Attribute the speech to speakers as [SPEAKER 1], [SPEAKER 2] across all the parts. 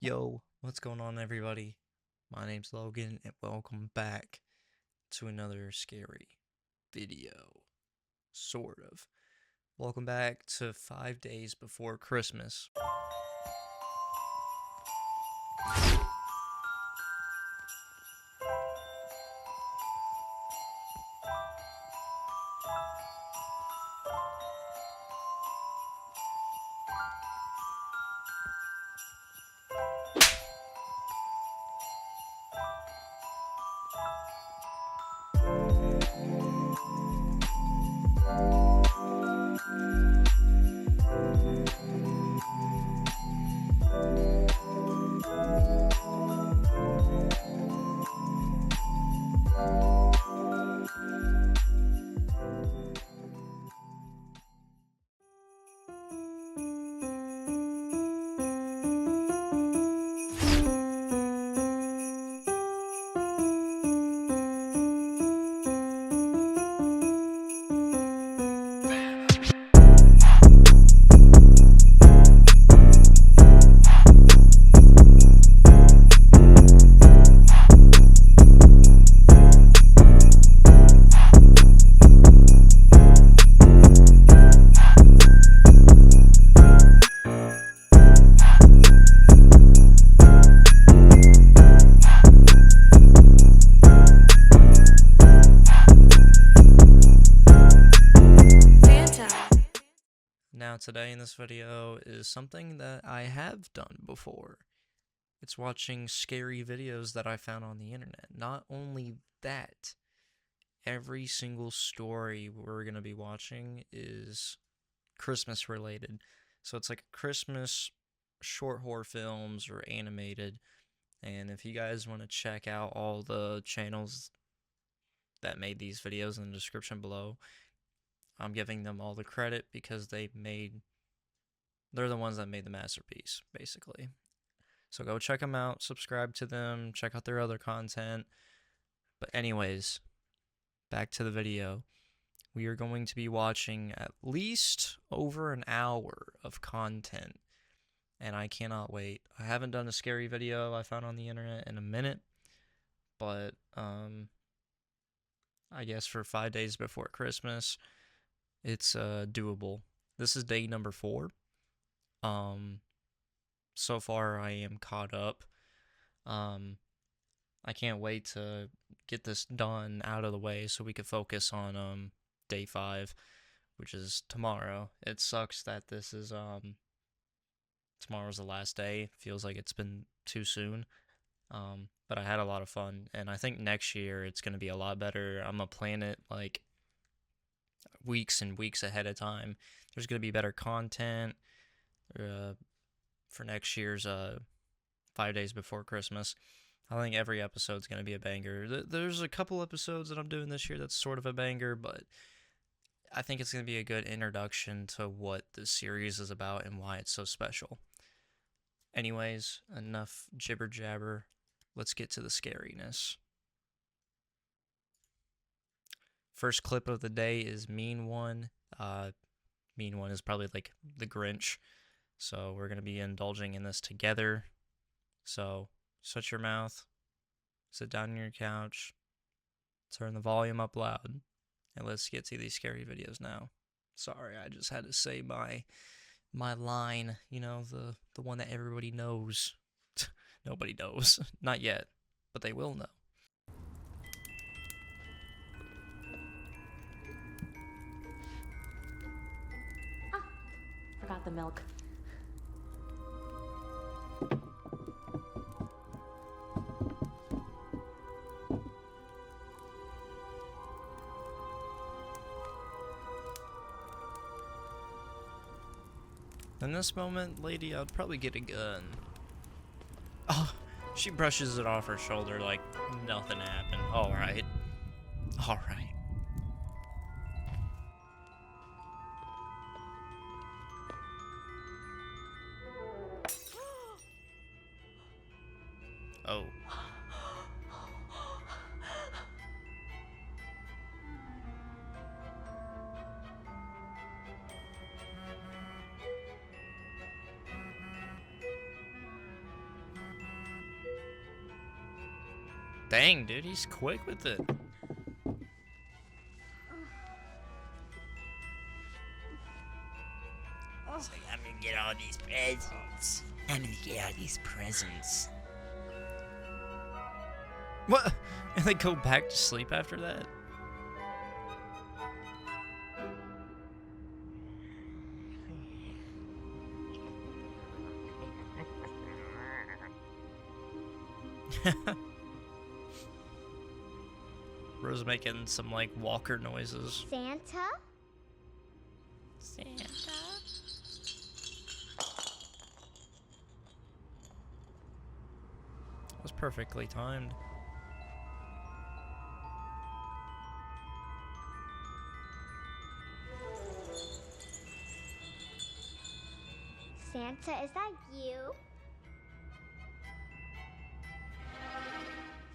[SPEAKER 1] Yo, what's going on, everybody? My name's Logan, and welcome back to another scary video. Sort of. Welcome back to 5 days before Christmas. Now, today in this video is something that I have done before. It's watching scary videos that I found on the internet. Not only that, every single story we're going to be watching is Christmas related. So it's like Christmas short horror films or animated. And if you guys want to check out all the channels that made these videos in the description below, I'm giving them all the credit because they're the ones that made the masterpiece, basically. So go check them out, subscribe to them, check out their other content. But anyways, back to the video. We are going to be watching at least over an hour of content, and I cannot wait. I haven't done a scary video I found on the internet in a minute, but I guess for 5 days before Christmas, it's doable. This is day number 4. So far I am caught up. I can't wait to get this done out of the way so we could focus on day 5, which is tomorrow. It sucks that this is tomorrow's the last day. Feels like it's been too soon. But I had a lot of fun, and I think next year it's going to be a lot better. I'm going to plan it like weeks and weeks ahead of time. There's going to be better content for next year's 5 days before Christmas. I think every episode's going to be a banger. There's a couple episodes that I'm doing this year that's sort of a banger, but I think it's going to be a good introduction to what the series is about and why it's so special. Anyways, enough jibber jabber. Let's get to the scariness. First clip of the day is Mean One. Mean One is probably like the Grinch. So we're going to be indulging in this together. So shut your mouth, sit down on your couch, turn the volume up loud, and let's get to these scary videos now. Sorry, I just had to say my line, you know, the one that everybody knows. Nobody knows. Not yet, but they will know.
[SPEAKER 2] Forgot the milk.
[SPEAKER 1] In this moment, lady, I'd probably get a gun. Oh, she brushes it off her shoulder like nothing happened. Alright. Alright. Oh. Dang, dude, he's quick with it.
[SPEAKER 2] It's like, I'm gonna get all these presents. I'm gonna get all these presents.
[SPEAKER 1] What? And they go back to sleep after that? Rose making some, like, walker noises.
[SPEAKER 3] Santa?
[SPEAKER 2] Santa?
[SPEAKER 1] That was perfectly timed.
[SPEAKER 3] Santa, is that you?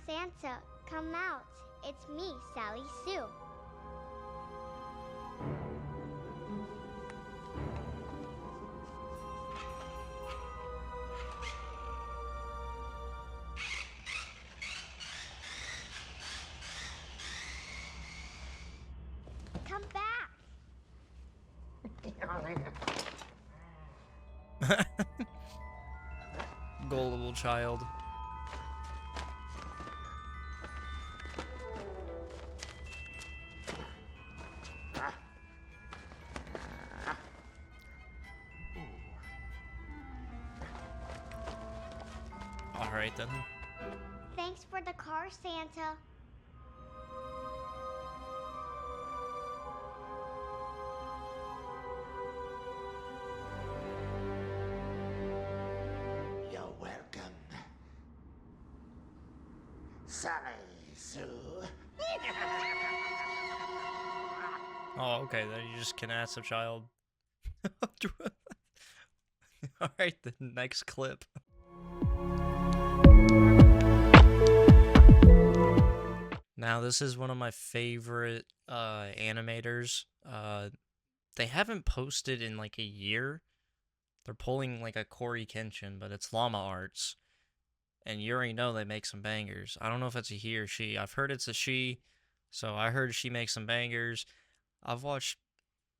[SPEAKER 3] Santa, come out. It's me, Sally Sue. Come back.
[SPEAKER 1] Gullible child. Alright then.
[SPEAKER 3] Thanks for the car, Santa.
[SPEAKER 2] You're welcome. Sally Sue.
[SPEAKER 1] Oh, okay, then you just can ask a child. Alright, the next clip. Now, this is one of my favorite animators. They haven't posted in like a year. They're pulling like a Corey Kenshin, but it's Llama Arts. And you already know they make some bangers. I don't know if it's a he or she. I've heard it's a she, so I heard she makes some bangers. I've watched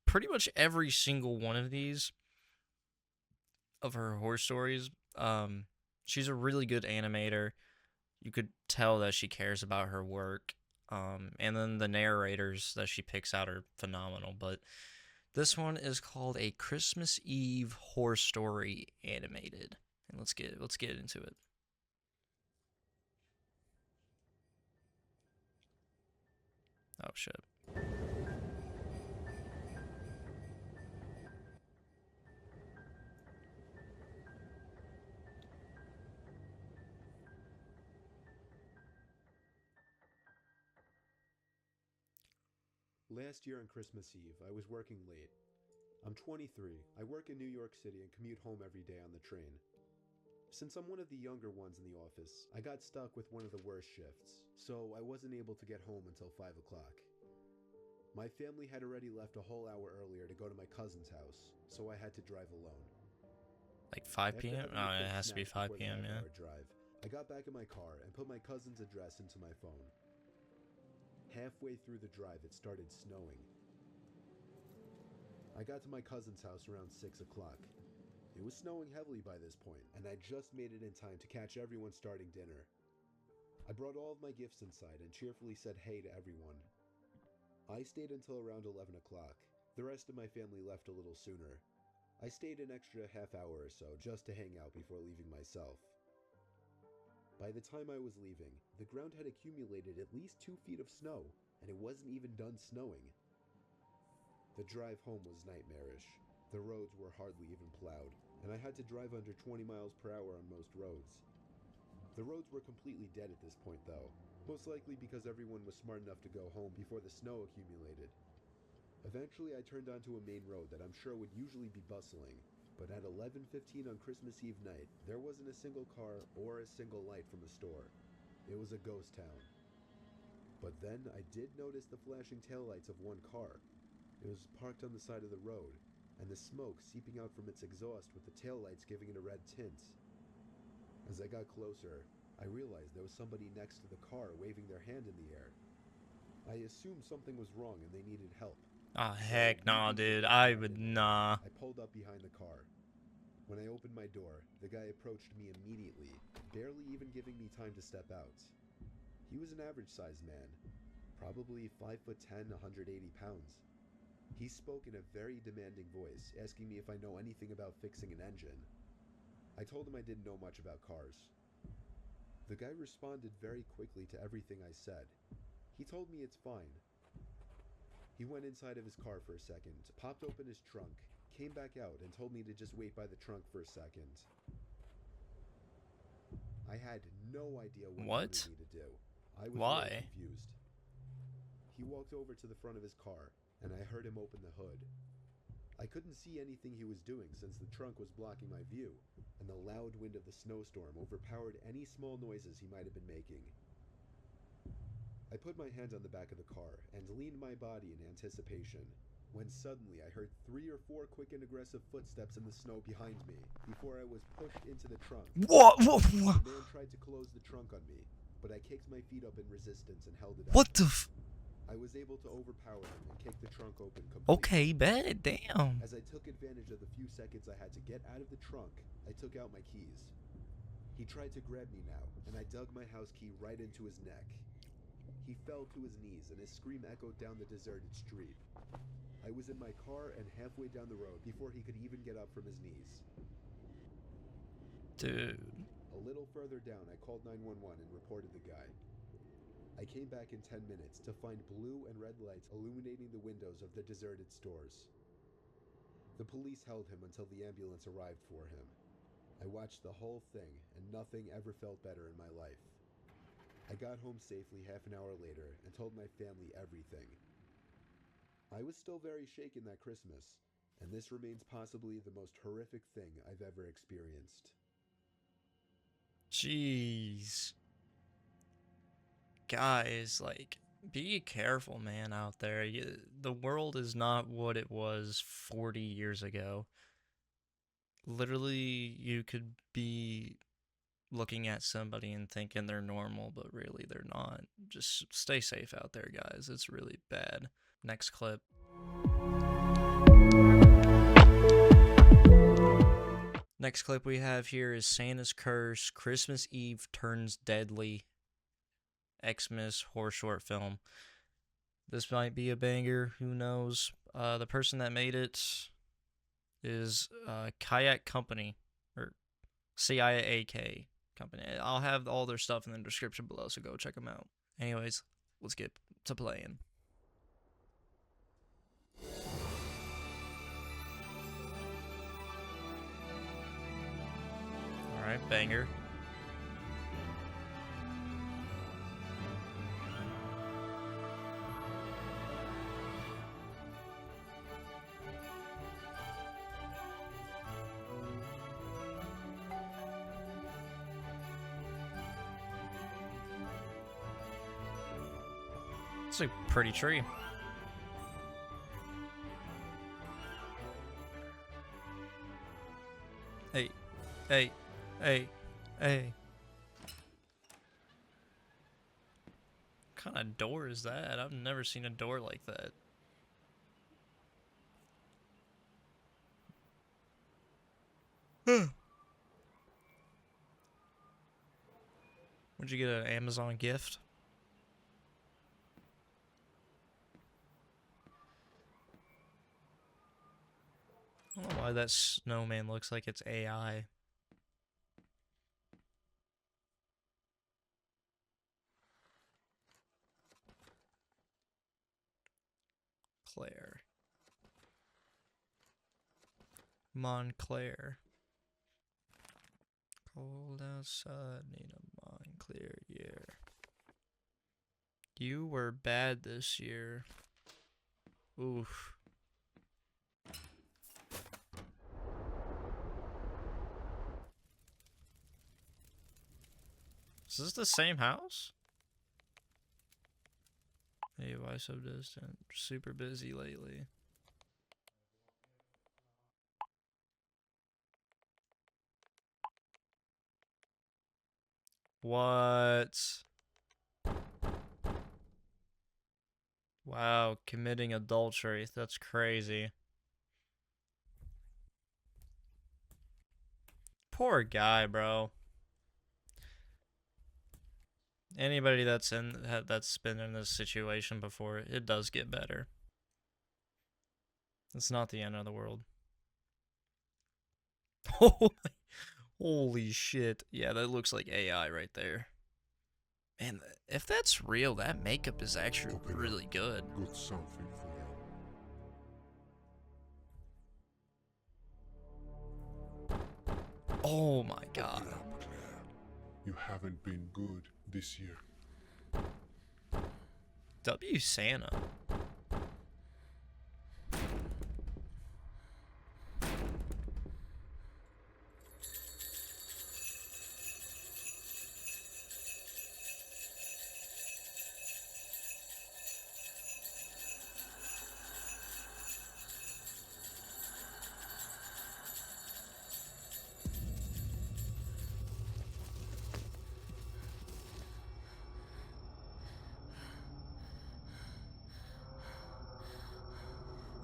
[SPEAKER 1] pretty much every single one of these, of her horror stories. She's a really good animator. You could tell that she cares about her work. And then the narrators that she picks out are phenomenal. But this one is called A Christmas Eve Horror Story Animated. And let's get into it. Oh shit.
[SPEAKER 4] Last year on Christmas Eve, I was working late. I'm 23. I work in New York City and commute home every day on the train. Since I'm one of the younger ones in the office, I got stuck with one of the worst shifts, so I wasn't able to get home until 5 o'clock. My family had already left a whole hour earlier to go to my cousin's house, so I had to drive alone.
[SPEAKER 1] Like 5
[SPEAKER 4] After
[SPEAKER 1] p.m.?
[SPEAKER 4] having a
[SPEAKER 1] Oh, it
[SPEAKER 4] quick
[SPEAKER 1] has to be
[SPEAKER 4] snack
[SPEAKER 1] 5
[SPEAKER 4] before the
[SPEAKER 1] p.m., yeah.
[SPEAKER 4] 5-hour drive, I got back in my car and put my cousin's address into my phone. Halfway through the drive, it started snowing. I got to my cousin's house around 6 o'clock. It was snowing heavily by this point, and I just made it in time to catch everyone starting dinner. I brought all of my gifts inside and cheerfully said hey to everyone. I stayed until around 11 o'clock. The rest of my family left a little sooner. I stayed an extra half hour or so just to hang out before leaving myself. By the time I was leaving, the ground had accumulated at least 2 feet of snow, and it wasn't even done snowing. The drive home was nightmarish. The roads were hardly even plowed, and I had to drive under 20 miles per hour on most roads. The roads were completely dead at this point though, most likely because everyone was smart enough to go home before the snow accumulated. Eventually I turned onto a main road that I'm sure would usually be bustling, but at 11:15 on Christmas Eve night, there wasn't a single car or a single light from a store. It was a ghost town. But then I did notice the flashing taillights of one car. It was parked on the side of the road, and the smoke seeping out from its exhaust with the taillights giving it a red tint. As I got closer, I realized there was somebody next to the car waving their hand in the air. I assumed something was wrong and they needed help.
[SPEAKER 1] Oh,
[SPEAKER 4] So,
[SPEAKER 1] heck no,
[SPEAKER 4] leaping
[SPEAKER 1] dude.
[SPEAKER 4] into the
[SPEAKER 1] I
[SPEAKER 4] car
[SPEAKER 1] would
[SPEAKER 4] in my
[SPEAKER 1] nah.
[SPEAKER 4] I pulled up behind the car. When I opened my door, the guy approached me immediately, barely even giving me time to step out. He was an average-sized man, probably 5'10", 180 pounds. He spoke in a very demanding voice, asking me if I know anything about fixing an engine. I told him I didn't know much about cars. The guy responded very quickly to everything I said. He told me it's fine. He went inside of his car for a second, popped open his trunk, came back out and told me to just wait by the trunk for a second. I had no idea what he wanted
[SPEAKER 1] What?
[SPEAKER 4] me to do. I was really
[SPEAKER 1] Why?
[SPEAKER 4] confused. He walked over to the front of his car, and I heard him open the hood. I couldn't see anything he was doing since the trunk was blocking my view, and the loud wind of the snowstorm overpowered any small noises he might have been making. I put my hand on the back of the car and leaned my body in anticipation, when suddenly I heard 3 or 4 quick and aggressive footsteps in the snow behind me before I was pushed into the trunk.
[SPEAKER 1] What?
[SPEAKER 4] The man tried to close the trunk on me, but I kicked my feet up in resistance and held it up.
[SPEAKER 1] What the f?
[SPEAKER 4] I was able to overpower him and kick the trunk open completely.
[SPEAKER 1] Okay, bet. Damn.
[SPEAKER 4] As I took advantage of the few seconds I had to get out of the trunk, I took out my keys. He tried to grab me now, and I dug my house key right into his neck. He fell to his knees, and his scream echoed down the deserted street. I was in my car and halfway down the road before he could even get up from his knees.
[SPEAKER 1] Dude.
[SPEAKER 4] A little further down, I called 911 and reported the guy. I came back in 10 minutes to find blue and red lights illuminating the windows of the deserted stores. The police held him until the ambulance arrived for him. I watched the whole thing, and nothing ever felt better in my life. I got home safely half an hour later and told my family everything. I was still very shaken that Christmas, and this remains possibly the most horrific thing I've ever experienced.
[SPEAKER 1] Jeez. Guys, like, be careful, man, out there. The world is not what it was 40 years ago. Literally, you could be looking at somebody and thinking they're normal, but really they're not. Just stay safe out there, guys. It's really bad. Next clip. Next clip we have here is Santa's Curse, Christmas Eve Turns Deadly, Xmas horror short film. This might be a banger, who knows. The person that made it is Kayak Company, or CIAK Company. I'll have all their stuff in the description below, so go check them out. Anyways, let's get to playing. Alright, banger. It's a pretty tree. Hey, hey, hey, hey. What kind of door is that? I've never seen a door like that. Would you get an Amazon gift? I don't know why that snowman looks like it's AI. Claire. Montclair. Cold outside, need a Montclair year. You were bad this year. Oof. Is this the same house? Hey, why so distant? Super busy lately. What? Wow, committing adultery. That's crazy. Poor guy, bro. Anybody that's been in this situation before, it does get better. It's not the end of the world. Holy shit. Yeah, that looks like AI right there. Man, if that's real, that makeup is actually really good.
[SPEAKER 5] Got something for you.
[SPEAKER 1] Oh my god.
[SPEAKER 5] Open up, Claire. You haven't been good this year.
[SPEAKER 1] W Santa.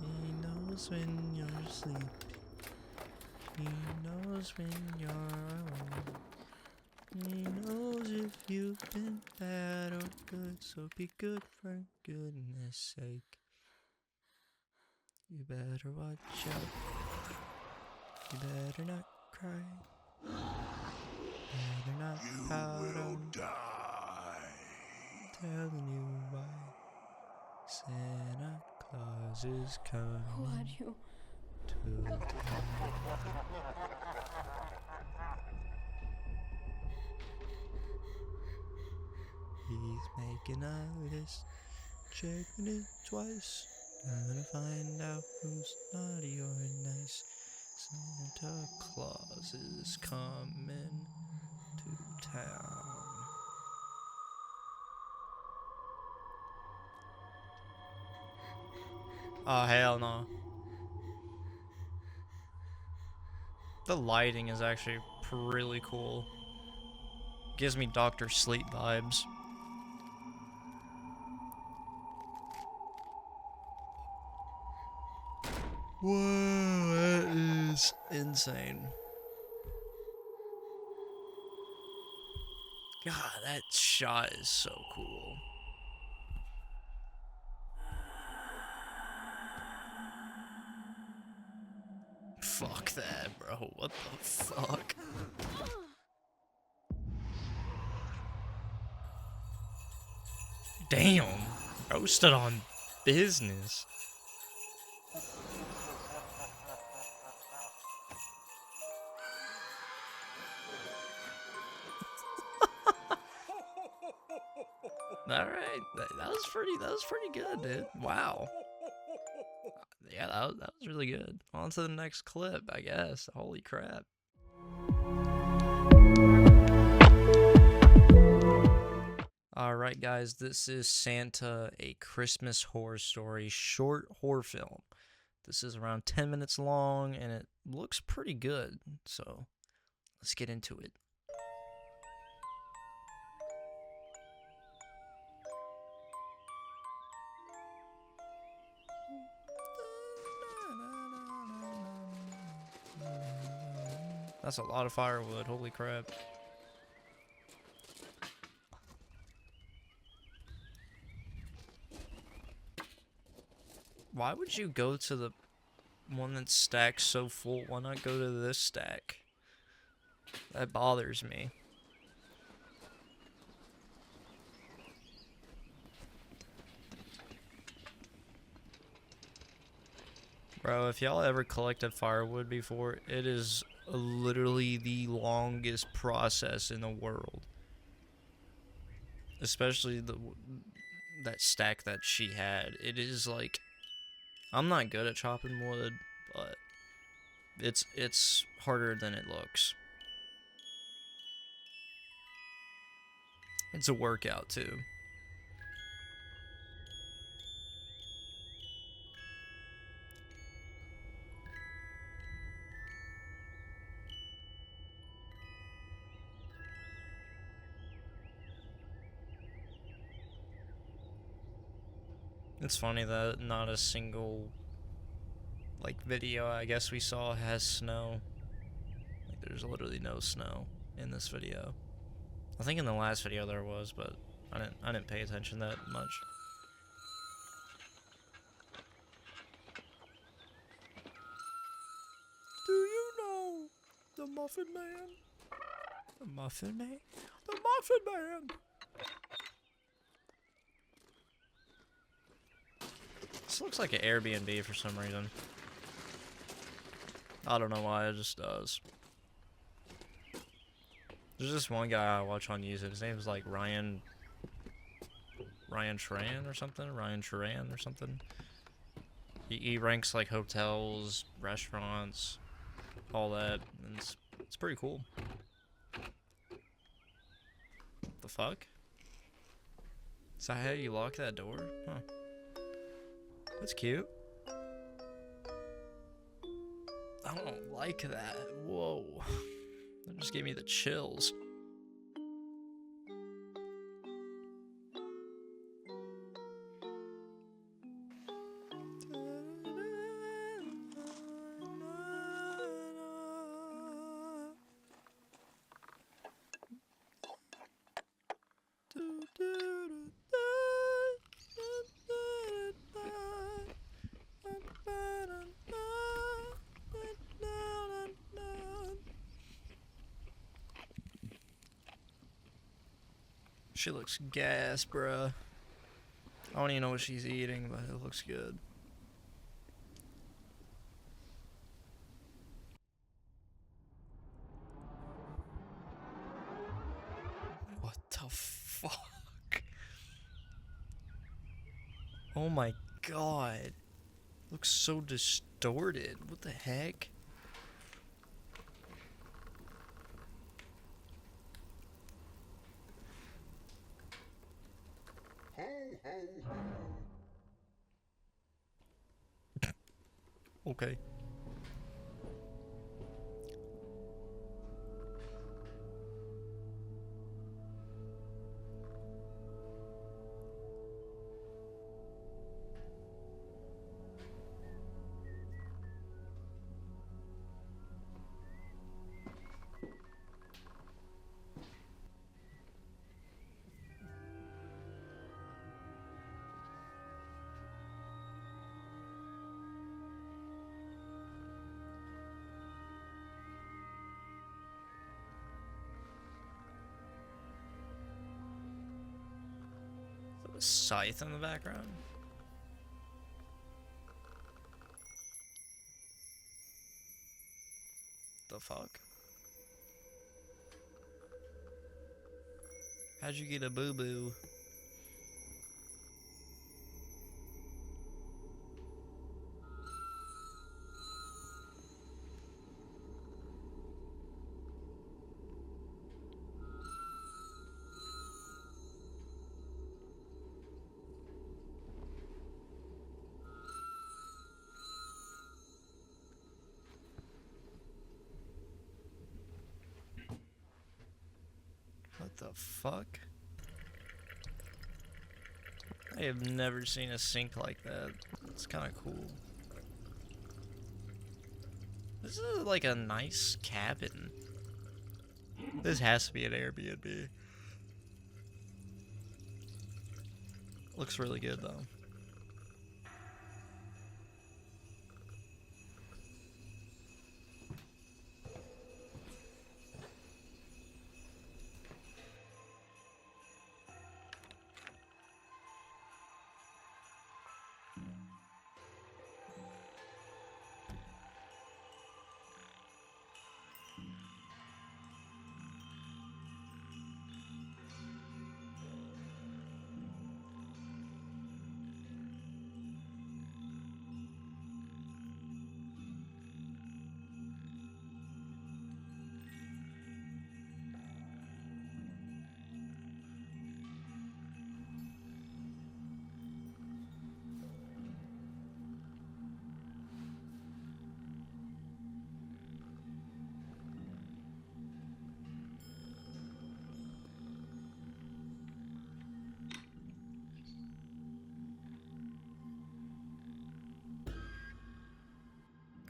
[SPEAKER 1] He knows when you're sleeping. He knows when you're alone. He knows if you've been bad or good, so be good for goodness sake. You better watch out. You better not cry. Better not pout.
[SPEAKER 5] Die.
[SPEAKER 1] Telling you why. Santa Claus is coming
[SPEAKER 6] Who are you?
[SPEAKER 1] to town. He's making a list, checking it twice, gonna find out who's naughty or nice. Santa Claus is coming to town. Oh, hell no. The lighting is actually really cool. Gives me Dr. Sleep vibes. Whoa, that is insane. God, that shot is so cool. Fuck that, bro. What the fuck? Damn. Bro stood on business. Alright. That was pretty good, dude. Wow. Yeah, that was really good. On to the next clip, I guess. Holy crap. Alright, guys, this is Santa, a Christmas horror story, short horror film. This is around 10 minutes long, and it looks pretty good, so let's get into it. That's a lot of firewood, holy crap. Why would you go to the one that's stacked so full? Why not go to this stack? That bothers me. Bro, if y'all ever collected firewood before, it is literally the longest process in the world. Especially that stack that she had. It is like, I'm not good at chopping wood, but it's harder than it looks. It's a workout too. It's funny that not a single, like, video I guess we saw has snow. Like, there's literally no snow in this video. I think in the last video there was, but I didn't pay attention that much. Do you know the Muffin Man? The Muffin Man? The Muffin Man! This looks like an Airbnb for some reason. I don't know why, it just does. There's this one guy I watch on YouTube. His name is like Ryan Tran or something? Ryan Charan or something. He ranks like hotels, restaurants, all that. And it's pretty cool. The fuck? Is that how you lock that door? Huh. That's cute. I don't like that. Whoa. That just gave me the chills. She looks gas, bruh. I don't even know what she's eating, but it looks good. What the fuck? Oh my god. Looks so distorted. What the heck? Okay. A scythe in the background. The fuck? How'd you get a boo-boo? What the fuck? I have never seen a sink like that. It's kind of cool. This is like a nice cabin. This has to be an Airbnb. Looks really good though.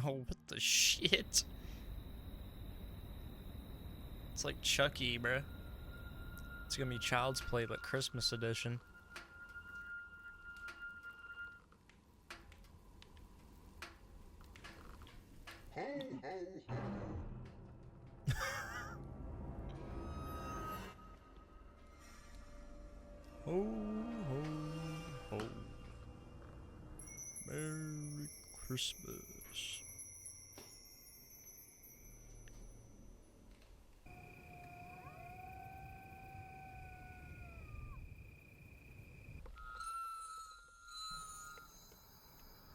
[SPEAKER 1] Oh, what the shit? It's like Chucky, bruh. It's gonna be Child's Play, but Christmas edition.
[SPEAKER 5] Ho, ho, ho.
[SPEAKER 1] Ho, ho, ho. Merry Christmas.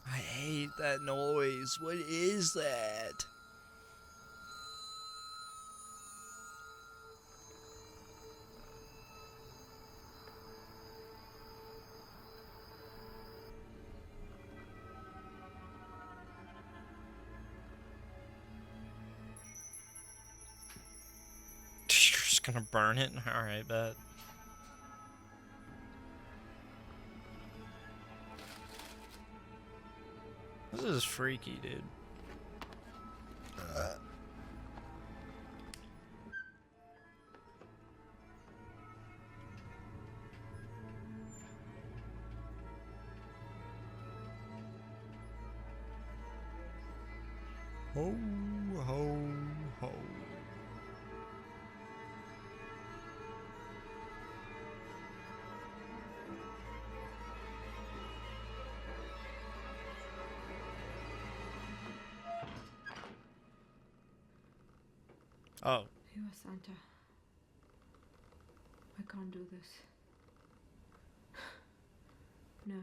[SPEAKER 1] I hate that noise. What is that? You're just gonna burn it? Alright, bet. This is freaky, dude. Ho, ho, ho. Oh.
[SPEAKER 6] You are Santa. I can't do this. No.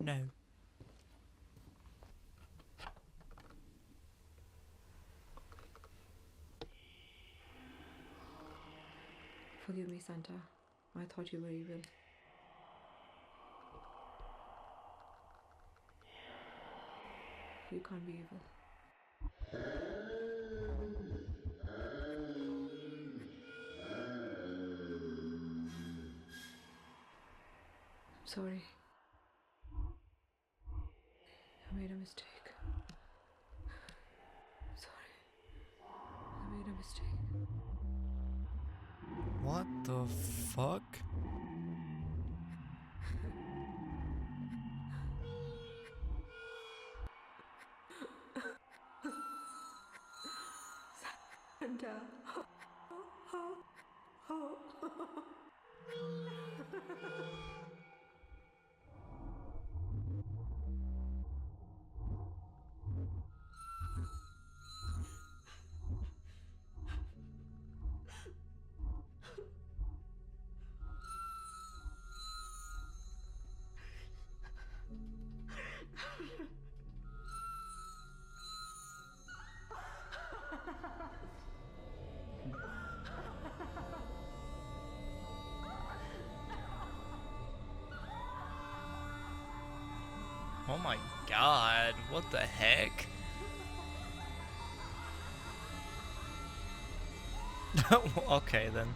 [SPEAKER 1] No.
[SPEAKER 6] Forgive me, Santa. I thought you were evil. You can't be evil. I'm sorry. I made a mistake. I'm sorry. I made a mistake.
[SPEAKER 1] What the fuck?
[SPEAKER 6] Santa.
[SPEAKER 1] Oh my god, what the heck? Okay then.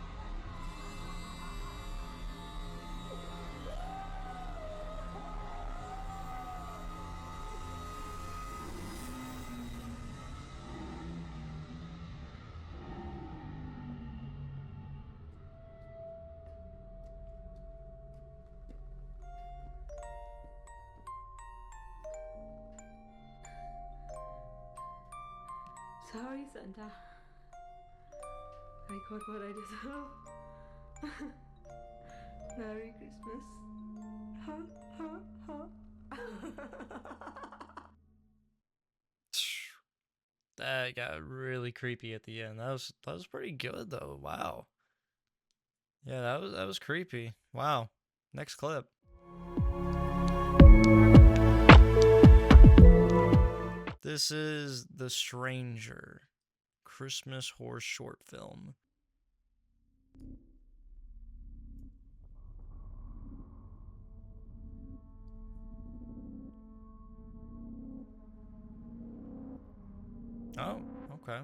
[SPEAKER 6] Sorry, Santa. I got what I deserve. Merry Christmas. Ha, ha, ha.
[SPEAKER 1] That got really creepy at the end. That was pretty good though. Wow. Yeah, that was creepy. Wow. Next clip. This is The Stranger, Christmas horror short film. Oh, okay.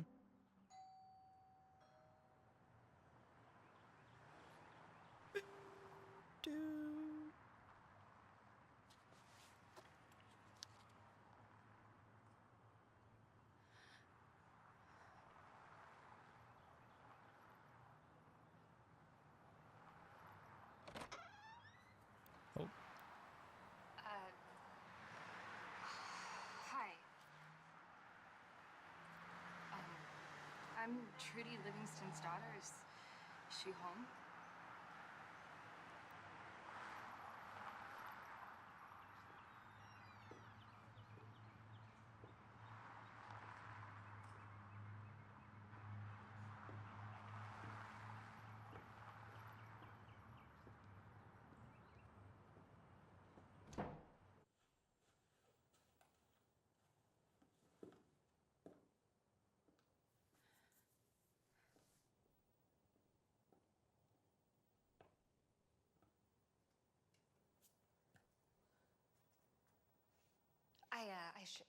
[SPEAKER 7] I'm Trudy Livingston's daughter. Is she home?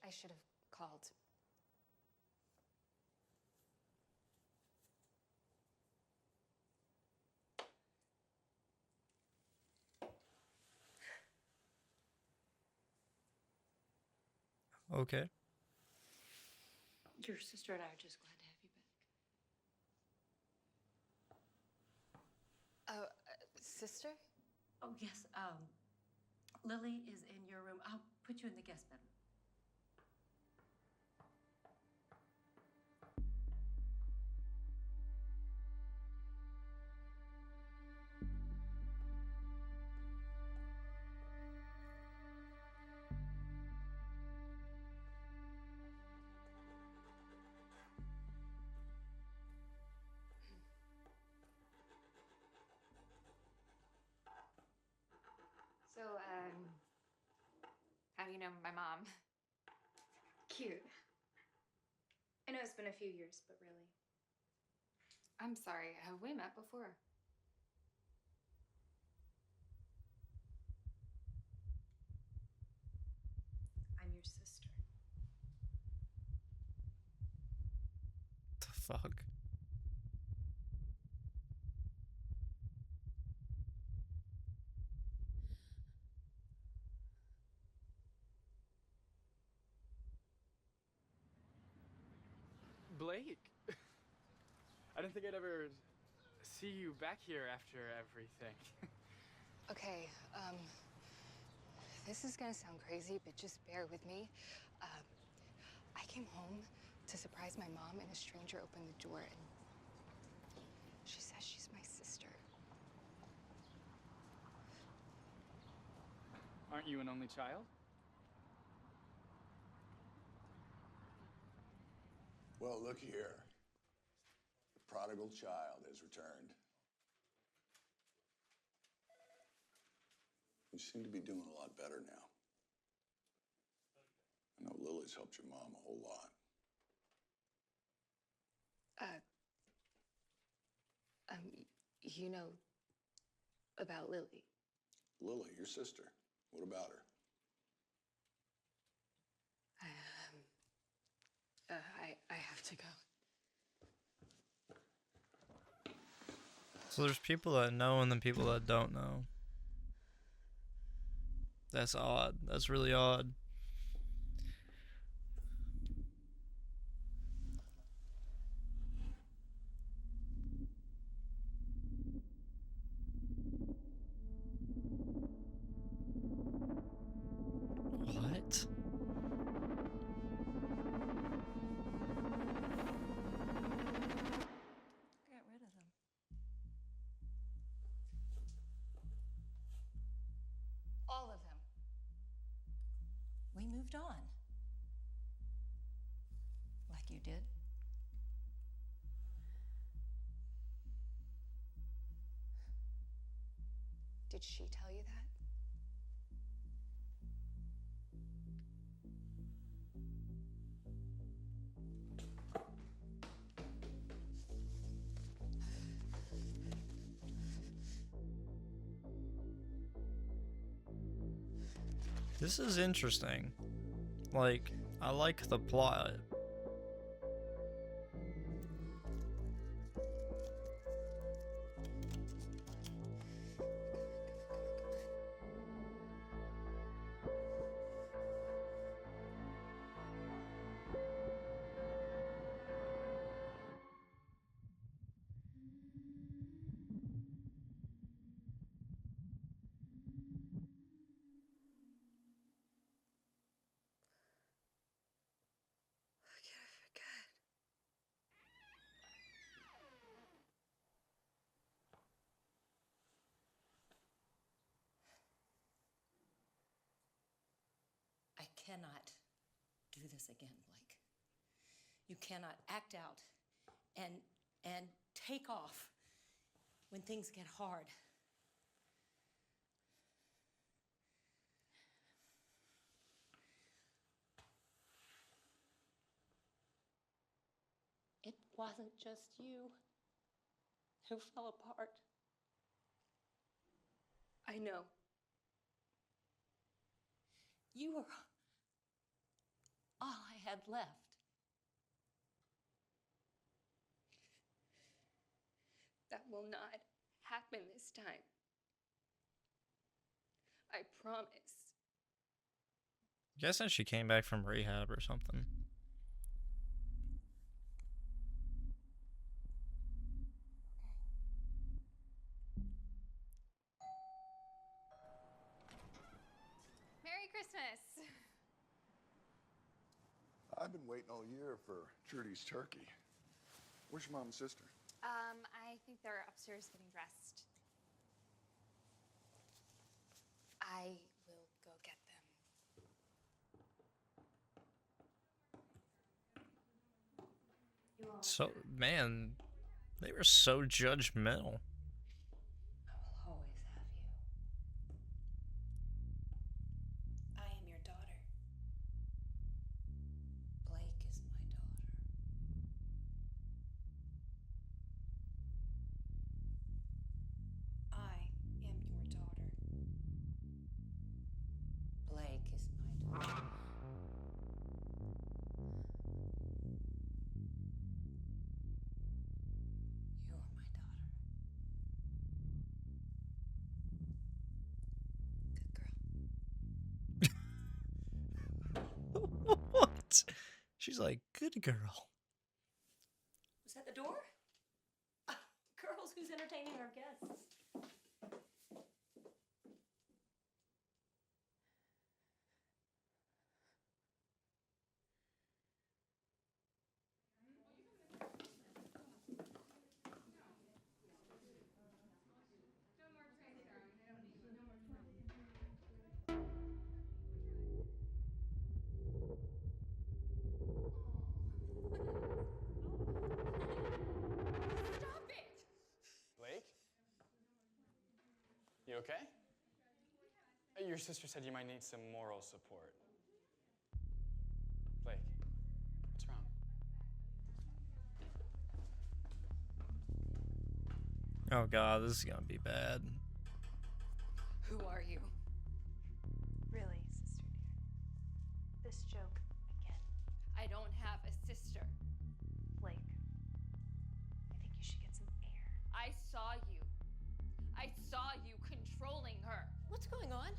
[SPEAKER 7] I should have called.
[SPEAKER 1] Okay.
[SPEAKER 6] Your sister and I are just glad to have you back.
[SPEAKER 7] Sister?
[SPEAKER 6] Oh, yes. Lily is in your room. I'll put you in the guest bedroom.
[SPEAKER 7] So, how do you know my mom? Cute. I know it's been a few years, but really. I'm sorry, have we met before? I'm your sister.
[SPEAKER 1] The fuck?
[SPEAKER 8] Blake? I didn't think I'd ever see you back here after everything.
[SPEAKER 7] Okay, this is gonna sound crazy, but just bear with me. I came home to surprise my mom, and a stranger opened the door, and she says she's my sister.
[SPEAKER 8] Aren't you an only child?
[SPEAKER 9] Well, look here. The prodigal child has returned. You seem to be doing a lot better now. I know Lily's helped your mom a whole lot.
[SPEAKER 7] You know about Lily.
[SPEAKER 9] Lily, your sister. What about her?
[SPEAKER 7] I have to go.
[SPEAKER 1] So there's people that know and then people that don't know. That's odd. That's really odd. What?
[SPEAKER 6] Get rid of them.
[SPEAKER 7] All of them.
[SPEAKER 6] We moved on. Like you did.
[SPEAKER 7] Did she tell you that?
[SPEAKER 1] This is interesting. Like, I like the plot.
[SPEAKER 6] cannot do this again, Blake. You cannot act out and take off when things get hard. It wasn't just you who fell apart. I know. You were all I had left. That will not happen this time. I promise.
[SPEAKER 1] Guessing she came back from rehab or something.
[SPEAKER 7] Merry Christmas.
[SPEAKER 9] I've been waiting all year for Trudy's turkey. Where's your mom and sister?
[SPEAKER 7] I think they're upstairs getting dressed. I will go get them.
[SPEAKER 1] So, man, they were so judgmental.
[SPEAKER 6] I will always have you. I am your daughter. Blake is my daughter. I am your daughter. Blake is my daughter. You are my daughter. Good girl.
[SPEAKER 1] What? She's like, good girl.
[SPEAKER 6] Was that the door? Girls, who's entertaining our guests? Stop it!
[SPEAKER 8] Blake? You okay? Your sister said you might need some moral support. Blake, what's wrong?
[SPEAKER 1] Oh god, this is gonna be bad.
[SPEAKER 7] Who are you?
[SPEAKER 10] Really, sister dear. This joke again.
[SPEAKER 7] I don't have a sister.
[SPEAKER 10] Blake, I think you should get some air.
[SPEAKER 7] I saw you. I saw you controlling her.
[SPEAKER 6] What's going on?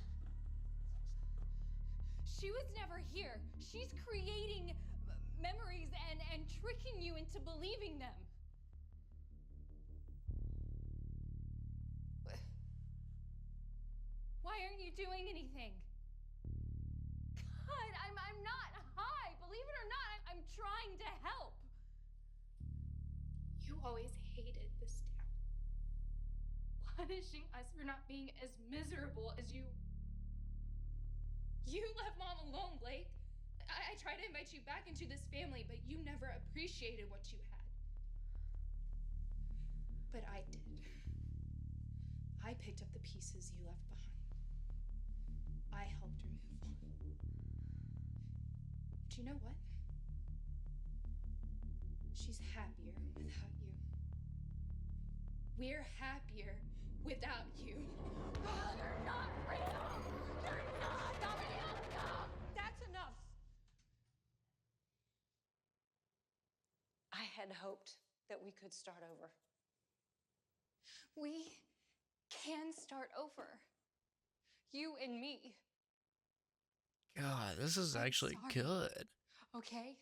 [SPEAKER 7] She was never here. She's creating memories and tricking you into believing them. Why aren't you doing anything? God, I'm not high. Believe it or not, I'm trying to help.
[SPEAKER 10] You always hated this town. Punishing us for not being as miserable as you. You left Mom alone, Blake. I tried to invite you back into this family, but you never appreciated what you had. But I did. I picked up the pieces you left behind. I helped her move on. Do you know what? She's happier without you. We're happier without you.
[SPEAKER 7] You're not real. You're not real. No. That's enough.
[SPEAKER 6] I had hoped that we could start over.
[SPEAKER 7] We can start over. You and me.
[SPEAKER 1] God, this is
[SPEAKER 7] I'm
[SPEAKER 1] actually
[SPEAKER 7] sorry.
[SPEAKER 1] good.
[SPEAKER 7] Okay?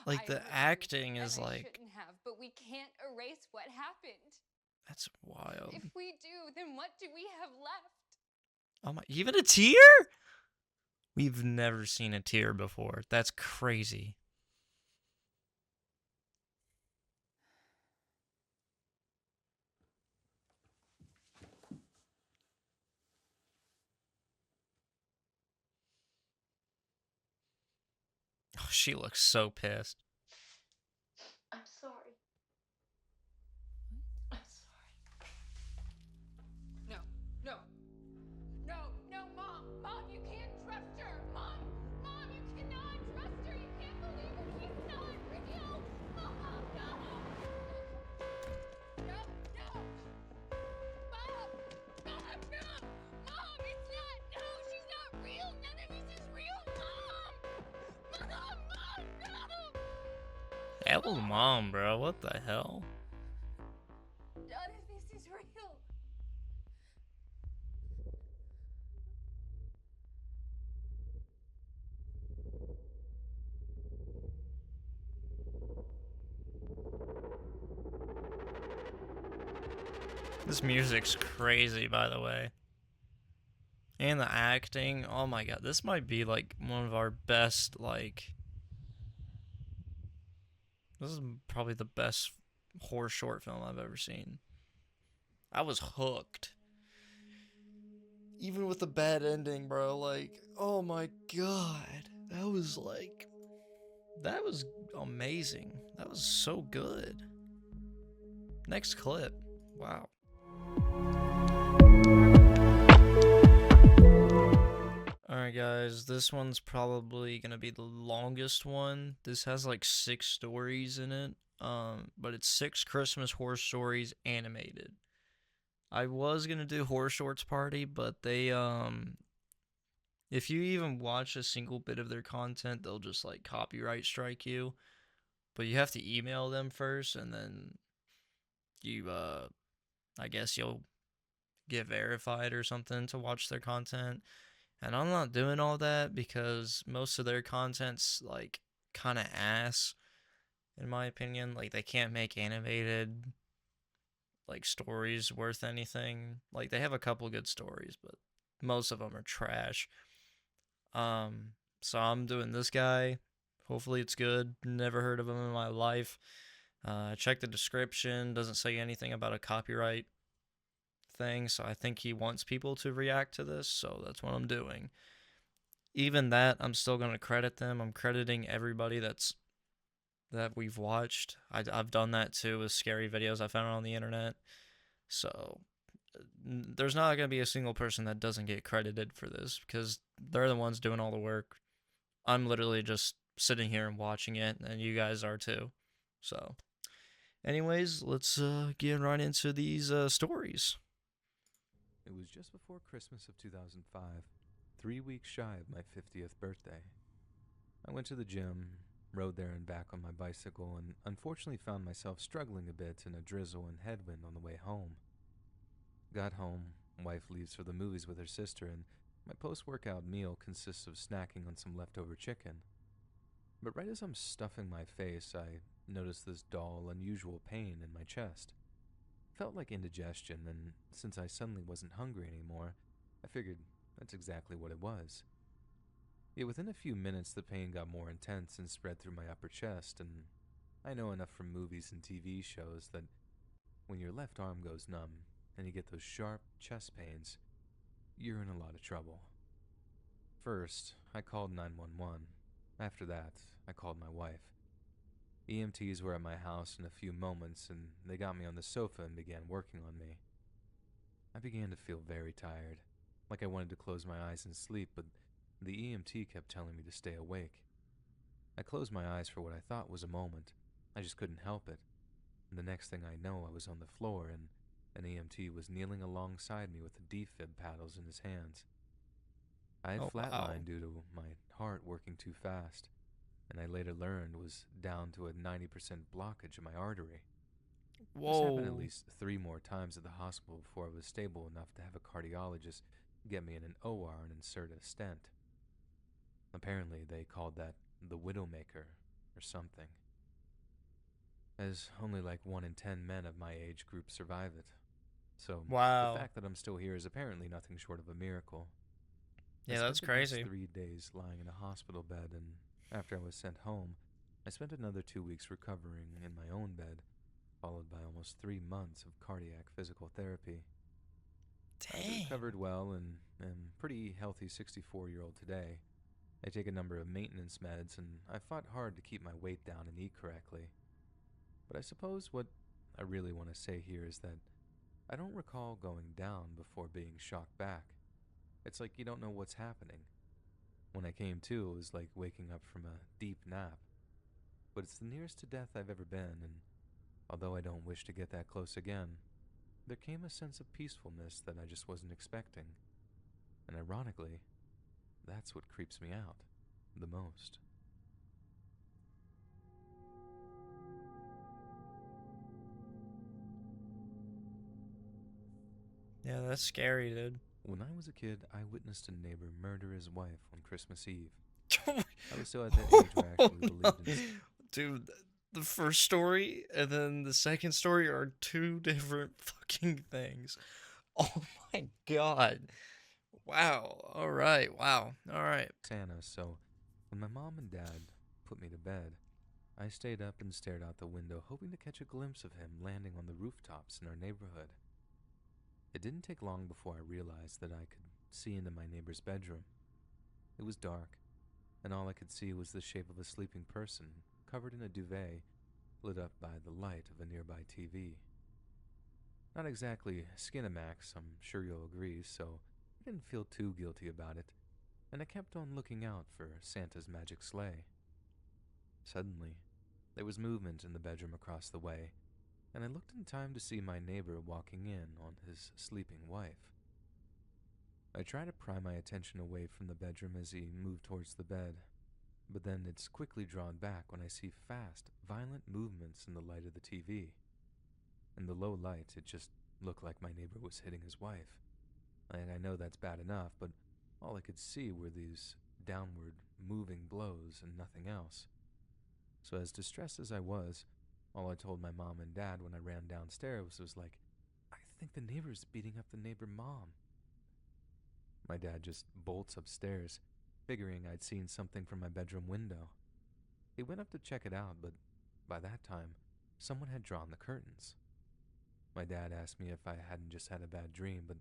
[SPEAKER 1] Like,
[SPEAKER 7] I
[SPEAKER 1] the
[SPEAKER 7] hurt you,
[SPEAKER 1] acting is
[SPEAKER 7] and I
[SPEAKER 1] like,
[SPEAKER 7] shouldn't have, but we can't erase what happened.
[SPEAKER 1] that's wild.
[SPEAKER 7] If we do, then what do we have left?
[SPEAKER 1] Oh my, even a tear? We've never seen a tear before. That's crazy. Oh, she looks so pissed.
[SPEAKER 6] I'm sorry. I'm sorry.
[SPEAKER 7] No, no, no, no, Mom! Mom, you can't trust her! Mom! Mom, you cannot trust her! You can't believe her! She's not real! Mom, no! No, no! Mom! Mom, no! Mom, it's not! No, she's not real! None of this is real! Mom! Mom! Mom, no!
[SPEAKER 1] Hell, mom, bro. What the hell?
[SPEAKER 6] None of this is real.
[SPEAKER 1] This music's crazy, by the way. And the acting, oh my god, this might be like one of our best, like, this is probably the best horror short film I've ever seen. I was hooked. Even with the bad ending, bro, like, oh my god. That was like, that was amazing. That was so good. Next clip. Wow. Alright guys, this one's probably gonna be the longest one. This has like 6 stories in it. But it's 6 Christmas horror stories animated. I was gonna do Horror Shorts Party, but they if you even watch a single bit of their content, they'll just like copyright strike you. But you have to email them first, and then you I guess you'll get verified or something to watch their content. And I'm not doing all that because most of their content's like kind of ass, in my opinion. Like, they can't make animated like stories worth anything. Like, they have a couple good stories, but most of them are trash. So I'm doing this guy. Hopefully it's good. Never heard of him in my life. Check the description. Doesn't say anything about a copyright thing, so I think he wants people to react to this, so that's what I'm doing. Even that, I'm still going to credit them. I'm crediting everybody that we've watched. I've done that too with scary videos I found on the internet. So there's not going to be a single person that doesn't get credited for this because they're the ones doing all the work. I'm literally just sitting here and watching it, and you guys are too. So anyways, let's get right into these stories.
[SPEAKER 11] It was just before Christmas of 2005, 3 weeks shy of my 50th birthday. I went to the gym, rode there and back on my bicycle, and unfortunately found myself struggling a bit in a drizzle and headwind on the way home. Got home, wife leaves for the movies with her sister, and my post-workout meal consists of snacking on some leftover chicken. But right as I'm stuffing my face, I noticed this dull, unusual pain in my chest. Felt like indigestion, and since I suddenly wasn't hungry anymore, I figured that's exactly what it was. Yet within a few minutes, the pain got more intense and spread through my upper chest, and I know enough from movies and TV shows that when your left arm goes numb and you get those sharp chest pains, you're in a lot of trouble. First, I called 911. After that, I called my wife. EMTs were at my house in a few moments, and they got me on the sofa and began working on me. I began to feel very tired, like I wanted to close my eyes and sleep, but the EMT kept telling me to stay awake. I closed my eyes for what I thought was a moment. I just couldn't help it. And the next thing I know, I was on the floor, and an EMT was kneeling alongside me with the defib paddles in his hands. I had flatlined due to my heart working too fast, and I later learned was down to a 90% blockage of my artery. This happened at least 3 more times at the hospital before I was stable enough to have a cardiologist get me in an OR and insert a stent. Apparently, they called that the Widowmaker or something, as only like 1 in 10 men of my age group survive it. So the fact that I'm still here is apparently nothing short of a miracle.
[SPEAKER 1] Yeah, that's crazy.
[SPEAKER 11] I spent the next 3 days lying in a hospital bed, and after I was sent home, I spent another 2 weeks recovering in my own bed, followed by almost 3 months of cardiac physical therapy.
[SPEAKER 1] Dang.
[SPEAKER 11] I recovered well and am a pretty healthy 64-year-old today. I take a number of maintenance meds, and I fought hard to keep my weight down and eat correctly. But I suppose what I really want to say here is that I don't recall going down before being shocked back. It's like you don't know what's happening. When I came to, it was like waking up from a deep nap. But it's the nearest to death I've ever been, and although I don't wish to get that close again, there came a sense of peacefulness that I just wasn't expecting. And ironically, that's what creeps me out the most.
[SPEAKER 1] Yeah, that's scary, dude.
[SPEAKER 11] When I was a kid, I witnessed a neighbor murder his wife on Christmas Eve. I was still at that age where I actually believed in...
[SPEAKER 1] Dude, the first story and then the second story are two different fucking things. Oh my god. Wow. Alright, wow. Alright.
[SPEAKER 11] Santa, so when my mom and dad put me to bed, I stayed up and stared out the window, hoping to catch a glimpse of him landing on the rooftops in our neighborhood. It didn't take long before I realized that I could see into my neighbor's bedroom. It was dark, and all I could see was the shape of a sleeping person, covered in a duvet, lit up by the light of a nearby TV. Not exactly Skinamax, I'm sure you'll agree, so I didn't feel too guilty about it, and I kept on looking out for Santa's magic sleigh. Suddenly, there was movement in the bedroom across the way, and I looked in time to see my neighbor walking in on his sleeping wife. I try to pry my attention away from the bedroom as he moved towards the bed, but then it's quickly drawn back when I see fast, violent movements in the light of the TV. In the low light, it just looked like my neighbor was hitting his wife. And I know that's bad enough, but all I could see were these downward moving blows and nothing else. So as distressed as I was, all I told my mom and dad when I ran downstairs was like, I think the neighbor's beating up the neighbor mom. My dad just bolts upstairs, figuring I'd seen something from my bedroom window. He went up to check it out, but by that time, someone had drawn the curtains. My dad asked me if I hadn't just had a bad dream, but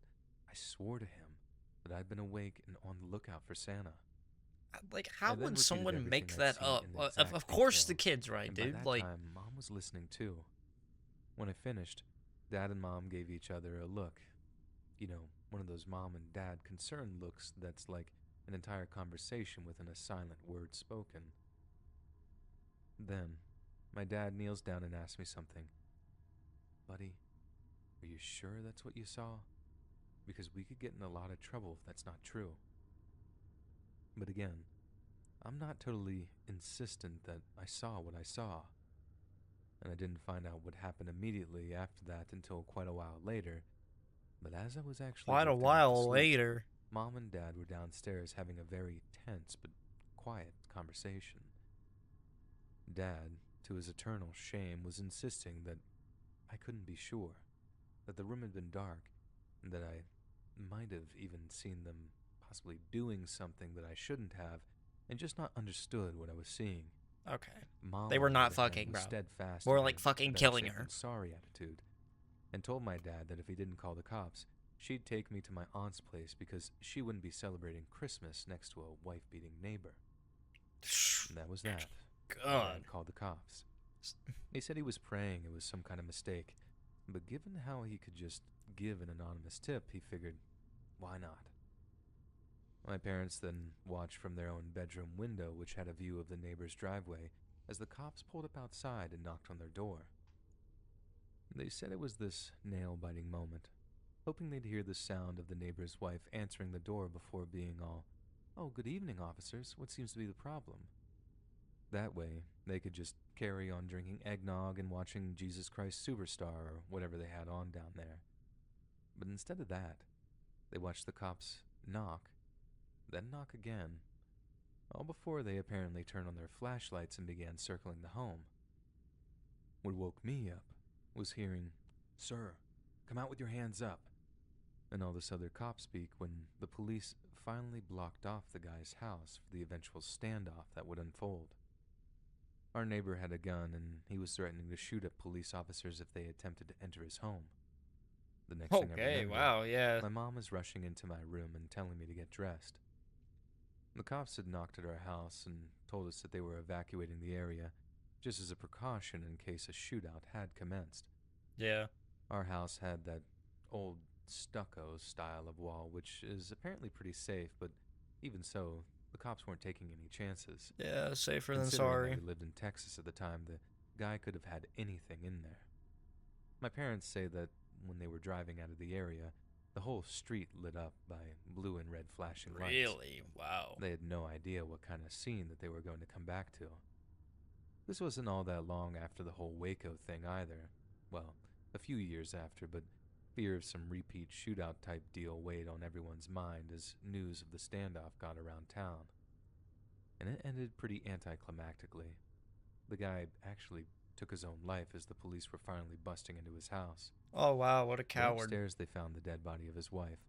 [SPEAKER 11] I swore to him that I'd been awake and on the lookout for Santa.
[SPEAKER 1] Like, how would someone make that up? Of course the kid's right, dude.
[SPEAKER 11] By that
[SPEAKER 1] like,
[SPEAKER 11] time, Mom was listening too. When I finished, Dad and Mom gave each other a look. You know, one of those mom and dad concerned looks that's like an entire conversation within a silent word spoken. Then, my dad kneels down and asks me something. Buddy, are you sure that's what you saw? Because we could get in a lot of trouble if that's not true. But again, I'm not totally insistent that I saw what I saw. And I didn't find out what happened immediately after that until quite a while later. But as I was actually
[SPEAKER 1] quite a while later,
[SPEAKER 11] Mom and Dad were downstairs having a very tense but quiet conversation. Dad, to his eternal shame, was insisting that I couldn't be sure, that the room had been dark, and that I might have even seen them possibly doing something that I shouldn't have, and just not understood what I was seeing.
[SPEAKER 1] Okay.
[SPEAKER 11] Mom,
[SPEAKER 1] they were not fucking, bro.
[SPEAKER 11] Steadfast
[SPEAKER 1] more like fucking killing her.
[SPEAKER 11] Sorry attitude, and told my dad that if he didn't call the cops, she'd take me to my aunt's place because she wouldn't be celebrating Christmas next to a wife-beating neighbor. And that was that.
[SPEAKER 1] God.
[SPEAKER 11] Dad called the cops. He said he was praying it was some kind of mistake, but given how he could just give an anonymous tip, he figured, why not? My parents then watched from their own bedroom window, which had a view of the neighbor's driveway, as the cops pulled up outside and knocked on their door. They said it was this nail-biting moment, hoping they'd hear the sound of the neighbor's wife answering the door before being all, "Oh, good evening, officers. What seems to be the problem?" That way, they could just carry on drinking eggnog and watching Jesus Christ Superstar or whatever they had on down there. But instead of that, they watched the cops knock, then knock again, all before they apparently turned on their flashlights and began circling the home. What woke me up was hearing, "Sir, come out with your hands up," and all this other cop speak when the police finally blocked off the guy's house for the eventual standoff that would unfold. Our neighbor had a gun, and he was threatening to shoot at police officers if they attempted to enter his home. The next thing I remember,
[SPEAKER 1] wow, yeah.
[SPEAKER 11] my mom was rushing into my room and telling me to get dressed. The cops had knocked at our house and told us that they were evacuating the area just as a precaution in case a shootout had commenced.
[SPEAKER 1] Yeah.
[SPEAKER 11] Our house had that old stucco style of wall, which is apparently pretty safe, but even so, the cops weren't taking any chances.
[SPEAKER 1] Yeah, safer than
[SPEAKER 11] Considering
[SPEAKER 1] sorry.
[SPEAKER 11] that we lived in Texas at the time, the guy could have had anything in there. My parents say that when they were driving out of the area, the whole street lit up by blue and red flashing lights.
[SPEAKER 1] Really? Wow.
[SPEAKER 11] They had no idea what kind of scene that they were going to come back to. This wasn't all that long after the whole Waco thing either. Well, a few years after, but fear of some repeat shootout type deal weighed on everyone's mind as news of the standoff got around town. And it ended pretty anticlimactically. The guy actually took his own life as the police were finally busting into his house.
[SPEAKER 1] Oh wow, what a
[SPEAKER 11] But
[SPEAKER 1] coward.
[SPEAKER 11] upstairs they found the dead body of his wife,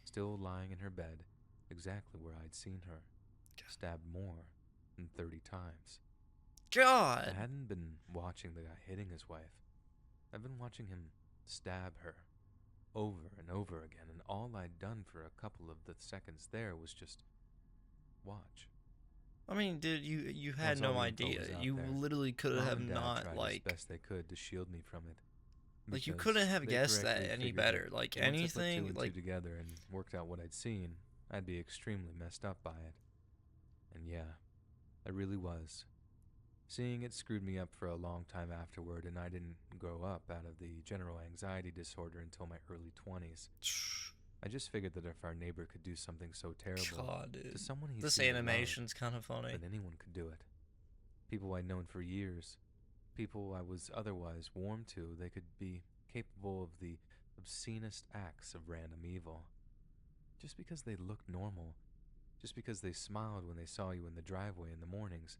[SPEAKER 11] still lying in her bed, exactly where I'd seen her, stabbed more than 30 times.
[SPEAKER 1] God!
[SPEAKER 11] I hadn't been watching the guy hitting his wife. I've been watching him stab her over and over again, and all I'd done for a couple of the seconds there was just watch.
[SPEAKER 1] I mean, dude, you had
[SPEAKER 11] Once all
[SPEAKER 1] no
[SPEAKER 11] the info
[SPEAKER 1] idea.
[SPEAKER 11] was out
[SPEAKER 1] You
[SPEAKER 11] there,
[SPEAKER 1] literally could
[SPEAKER 11] Mom
[SPEAKER 1] have
[SPEAKER 11] and Dad
[SPEAKER 1] not,
[SPEAKER 11] tried
[SPEAKER 1] like...
[SPEAKER 11] as best they could to shield me from it.
[SPEAKER 1] Like, you
[SPEAKER 11] because
[SPEAKER 1] couldn't have
[SPEAKER 11] they
[SPEAKER 1] guessed that
[SPEAKER 11] correctly
[SPEAKER 1] any
[SPEAKER 11] figured
[SPEAKER 1] better.
[SPEAKER 11] that
[SPEAKER 1] Like,
[SPEAKER 11] once I put
[SPEAKER 1] anything,
[SPEAKER 11] two and
[SPEAKER 1] like...
[SPEAKER 11] two together and worked out what I'd seen, I'd be extremely messed up by it. And yeah, I really was. Seeing it screwed me up for a long time afterward, and I didn't grow up out of the general anxiety disorder until my early 20s. I just figured that if our neighbor could do something so terrible
[SPEAKER 1] God, dude.
[SPEAKER 11] to someone he
[SPEAKER 1] This
[SPEAKER 11] seemed to love,
[SPEAKER 1] animation's kind of funny.
[SPEAKER 11] then anyone could do it. People I'd known for years, people I was otherwise warm to, they could be capable of the obscenest acts of random evil. Just because they looked normal, just because they smiled when they saw you in the driveway in the mornings,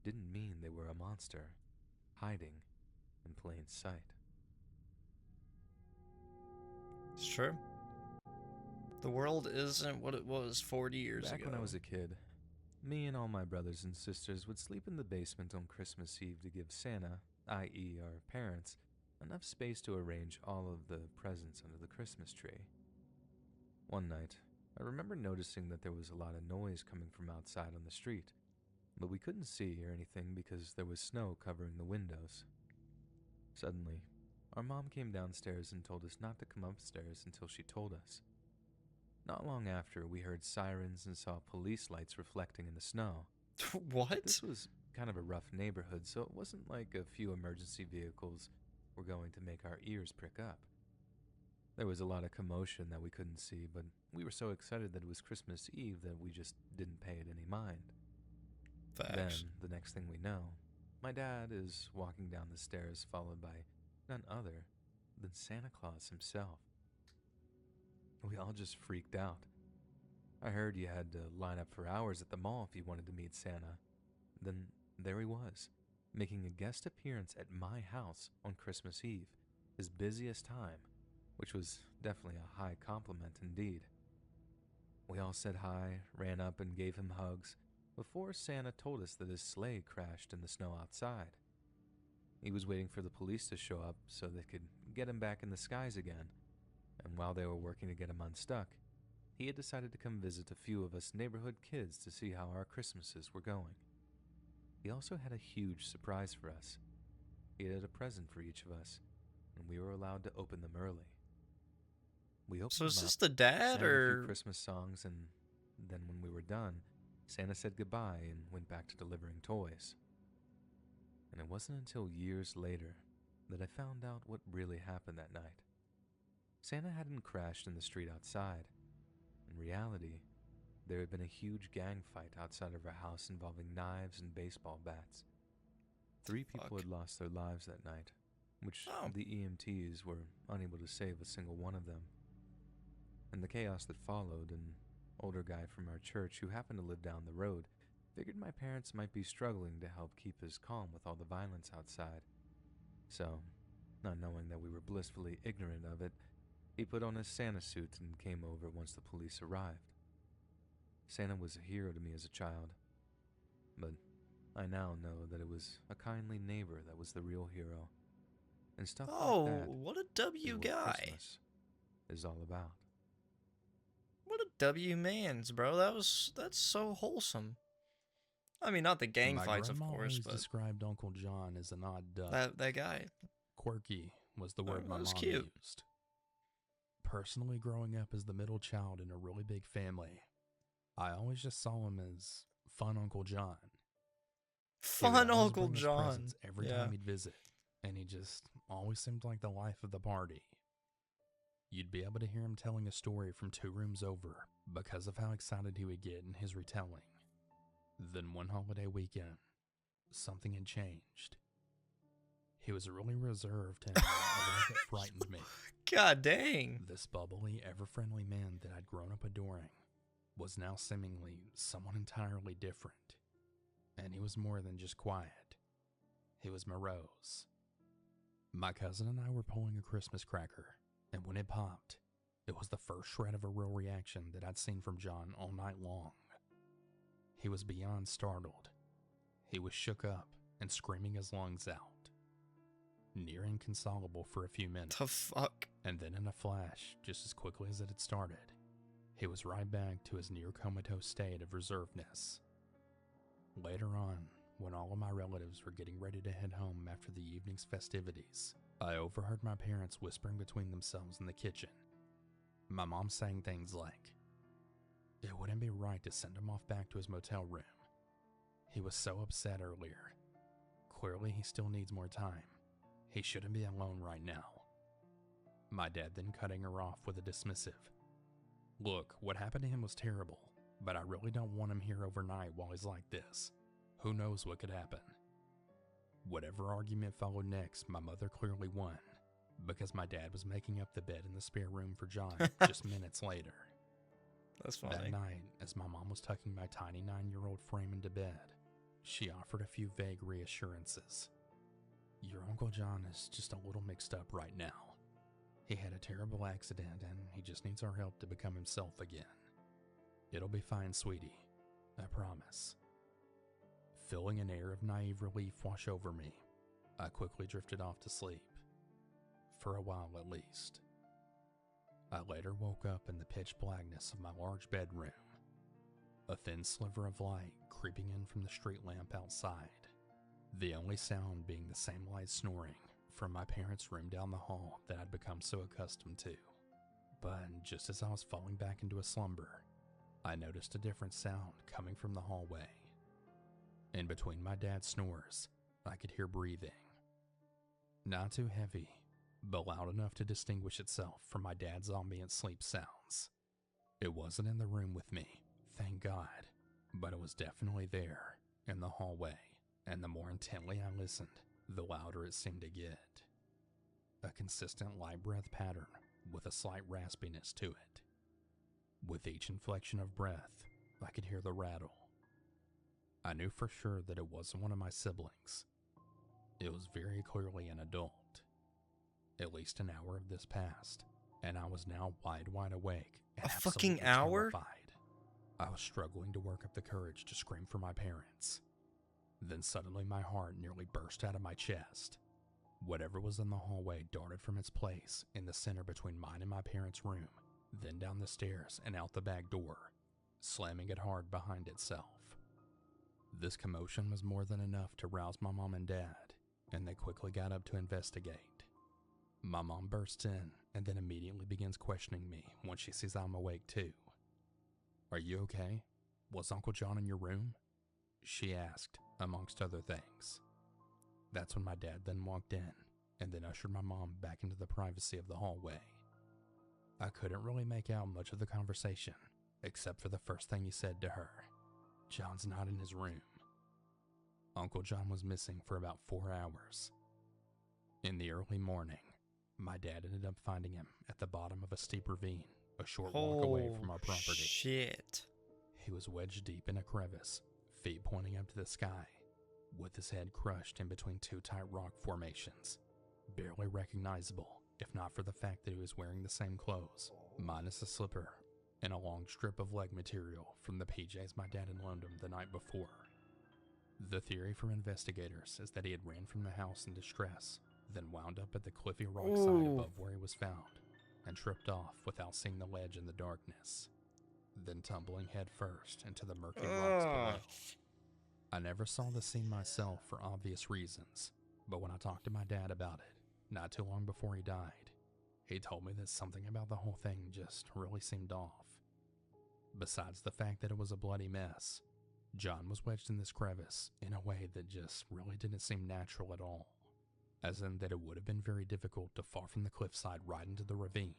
[SPEAKER 11] didn't mean they were a monster, hiding in plain sight.
[SPEAKER 1] It's true. The world isn't what it was 40 years ago.
[SPEAKER 11] Back when I was a kid, me and all my brothers and sisters would sleep in the basement on Christmas Eve to give Santa, i.e. our parents, enough space to arrange all of the presents under the Christmas tree. One night, I remember noticing that there was a lot of noise coming from outside on the street, but we couldn't see or anything because there was snow covering the windows. Suddenly, our mom came downstairs and told us not to come upstairs until she told us. Not long after, we heard sirens and saw police lights reflecting in the snow.
[SPEAKER 1] What?
[SPEAKER 11] This was kind of a rough neighborhood, so it wasn't like a few emergency vehicles were going to make our ears prick up. There was a lot of commotion that we couldn't see, but we were so excited that it was Christmas Eve that we just didn't pay it any mind.
[SPEAKER 1] Facts.
[SPEAKER 11] Then, the next thing we know, my dad is walking down the stairs followed by none other than Santa Claus himself. We all just freaked out. I heard you had to line up for hours at the mall if you wanted to meet Santa. Then there he was, making a guest appearance at my house on Christmas Eve, his busiest time, which was definitely a high compliment indeed. We all said hi, ran up and gave him hugs, before Santa told us that his sleigh crashed in the snow outside. He was waiting for the police to show up so they could get him back in the skies again, and while they were working to get him unstuck, he had decided to come visit a few of us neighborhood kids to see how our Christmases were going. He also had a huge surprise for us. He had a present for each of us, and we were allowed to open them early. We opened
[SPEAKER 1] So
[SPEAKER 11] them
[SPEAKER 1] is this
[SPEAKER 11] up,
[SPEAKER 1] the dad,
[SPEAKER 11] sang a few
[SPEAKER 1] or...
[SPEAKER 11] Christmas songs, and then when we were done, Santa said goodbye and went back to delivering toys. And it wasn't until years later that I found out what really happened that night. Santa hadn't crashed in the street outside. In reality, there had been a huge gang fight outside of our house involving knives and baseball bats. 3 people had lost their lives that night, which the EMTs were unable to save a single one of them. In the chaos that followed, an older guy from our church who happened to live down the road figured my parents might be struggling to help keep us calm with all the violence outside. So, not knowing that we were blissfully ignorant of it, he put on his Santa suit and came over once the police arrived. Santa was a hero to me as a child, but I now know that it was a kindly neighbor that was the real hero. And stuff like that
[SPEAKER 1] what a W
[SPEAKER 11] is what
[SPEAKER 1] guy.
[SPEAKER 11] Christmas is all about.
[SPEAKER 1] What a W Mans, bro. That's so wholesome. I mean, not the gang
[SPEAKER 12] My
[SPEAKER 1] fights, of
[SPEAKER 12] grandma
[SPEAKER 1] course,
[SPEAKER 12] always
[SPEAKER 1] but
[SPEAKER 12] described Uncle John as an odd duck.
[SPEAKER 1] that guy.
[SPEAKER 12] Quirky was the word
[SPEAKER 1] That
[SPEAKER 12] my
[SPEAKER 1] was
[SPEAKER 12] mom
[SPEAKER 1] cute.
[SPEAKER 12] used. Personally, growing up as the middle child in a really big family, I always just saw him as fun Uncle John. He would
[SPEAKER 1] Fun
[SPEAKER 12] always
[SPEAKER 1] Uncle
[SPEAKER 12] bring us
[SPEAKER 1] John.
[SPEAKER 12] presents every
[SPEAKER 1] Yeah.
[SPEAKER 12] time he'd visit, and he just always seemed like the life of the party. You'd be able to hear him telling a story from 2 rooms over because of how excited he would get in his retelling. Then one holiday weekend, something had changed. He was really reserved and a little bit frightened me.
[SPEAKER 1] God dang.
[SPEAKER 12] This bubbly, ever-friendly man that I'd grown up adoring was now seemingly someone entirely different. And he was more than just quiet. He was morose. My cousin and I were pulling a Christmas cracker, and when it popped, it was the first shred of a real reaction that I'd seen from John all night long. He was beyond startled. He was shook up and screaming his lungs out. Near inconsolable for a few minutes.
[SPEAKER 1] The fuck?
[SPEAKER 12] And then in a flash, just as quickly as it had started, he was right back to his near comatose state of reservedness. Later on, when all of my relatives were getting ready to head home after the evening's festivities, I overheard my parents whispering between themselves in the kitchen. My mom saying things like, "It wouldn't be right to send him off back to his motel room. He was so upset earlier. Clearly he still needs more time. He shouldn't be alone right now." My dad then cutting her off with a dismissive, "Look, what happened to him was terrible, but I really don't want him here overnight while he's like this. Who knows what could happen?" Whatever argument followed next, my mother clearly won, because my dad was making up the bed in the spare room for John just minutes later.
[SPEAKER 1] That's funny.
[SPEAKER 12] That night, as my mom was tucking my tiny 9-year-old frame into bed, she offered a few vague reassurances. "Your Uncle John is just a little mixed up right now. He had a terrible accident and he just needs our help to become himself again. It'll be fine, sweetie. I promise." Feeling an air of naive relief wash over me, I quickly drifted off to sleep. For a while at least. I later woke up in the pitch blackness of my large bedroom. A thin sliver of light creeping in from the street lamp outside. The only sound being the same light snoring from my parents' room down the hall that I'd become so accustomed to. But just as I was falling back into a slumber, I noticed a different sound coming from the hallway. In between my dad's snores, I could hear breathing. Not too heavy, but loud enough to distinguish itself from my dad's ambient sleep sounds. It wasn't in the room with me, thank God, but it was definitely there, in the hallway, and the more intently I listened, the louder it seemed to get. A consistent light breath pattern with a slight raspiness to it. With each inflection of breath, I could hear the rattle. I knew for sure that it wasn't one of my siblings. It was very clearly an adult. At least an hour of this passed, and I was now wide awake and
[SPEAKER 1] A fucking
[SPEAKER 12] absolutely
[SPEAKER 1] hour?
[SPEAKER 12] terrified. I was struggling to work up the courage to scream for my parents. Then suddenly my heart nearly burst out of my chest. Whatever was in the hallway darted from its place in the center between mine and my parents' room, then down the stairs and out the back door, slamming it hard behind itself. This commotion was more than enough to rouse my mom and dad, and they quickly got up to investigate. My mom bursts in and then immediately begins questioning me once she sees I'm awake too. "Are you okay? Was Uncle John in your room?" she asked, amongst other things. That's when my dad then walked in and then ushered my mom back into the privacy of the hallway. I couldn't really make out much of the conversation, except for the first thing he said to her. "John's not in his room." Uncle John was missing for about 4 hours. In the early morning, my dad ended up finding him at the bottom of a steep ravine, a short walk away from our property.
[SPEAKER 1] Shit.
[SPEAKER 12] He was wedged deep in a crevice, feet pointing up to the sky, with his head crushed in between 2 tight rock formations, barely recognizable if not for the fact that he was wearing the same clothes, minus a slipper and a long strip of leg material from the PJs my dad had loaned him the night before. The theory from investigators is that he had ran from the house in distress, then wound up at the cliffy rock side above where he was found, and tripped off without seeing the ledge in the darkness. then tumbling headfirst into the murky rocks below. I never saw the scene myself for obvious reasons, but when I talked to my dad about it, not too long before he died, he told me that something about the whole thing just really seemed off. Besides the fact that it was a bloody mess, John was wedged in this crevice in a way that just really didn't seem natural at all, as in that it would have been very difficult to fall from the cliffside right into the ravine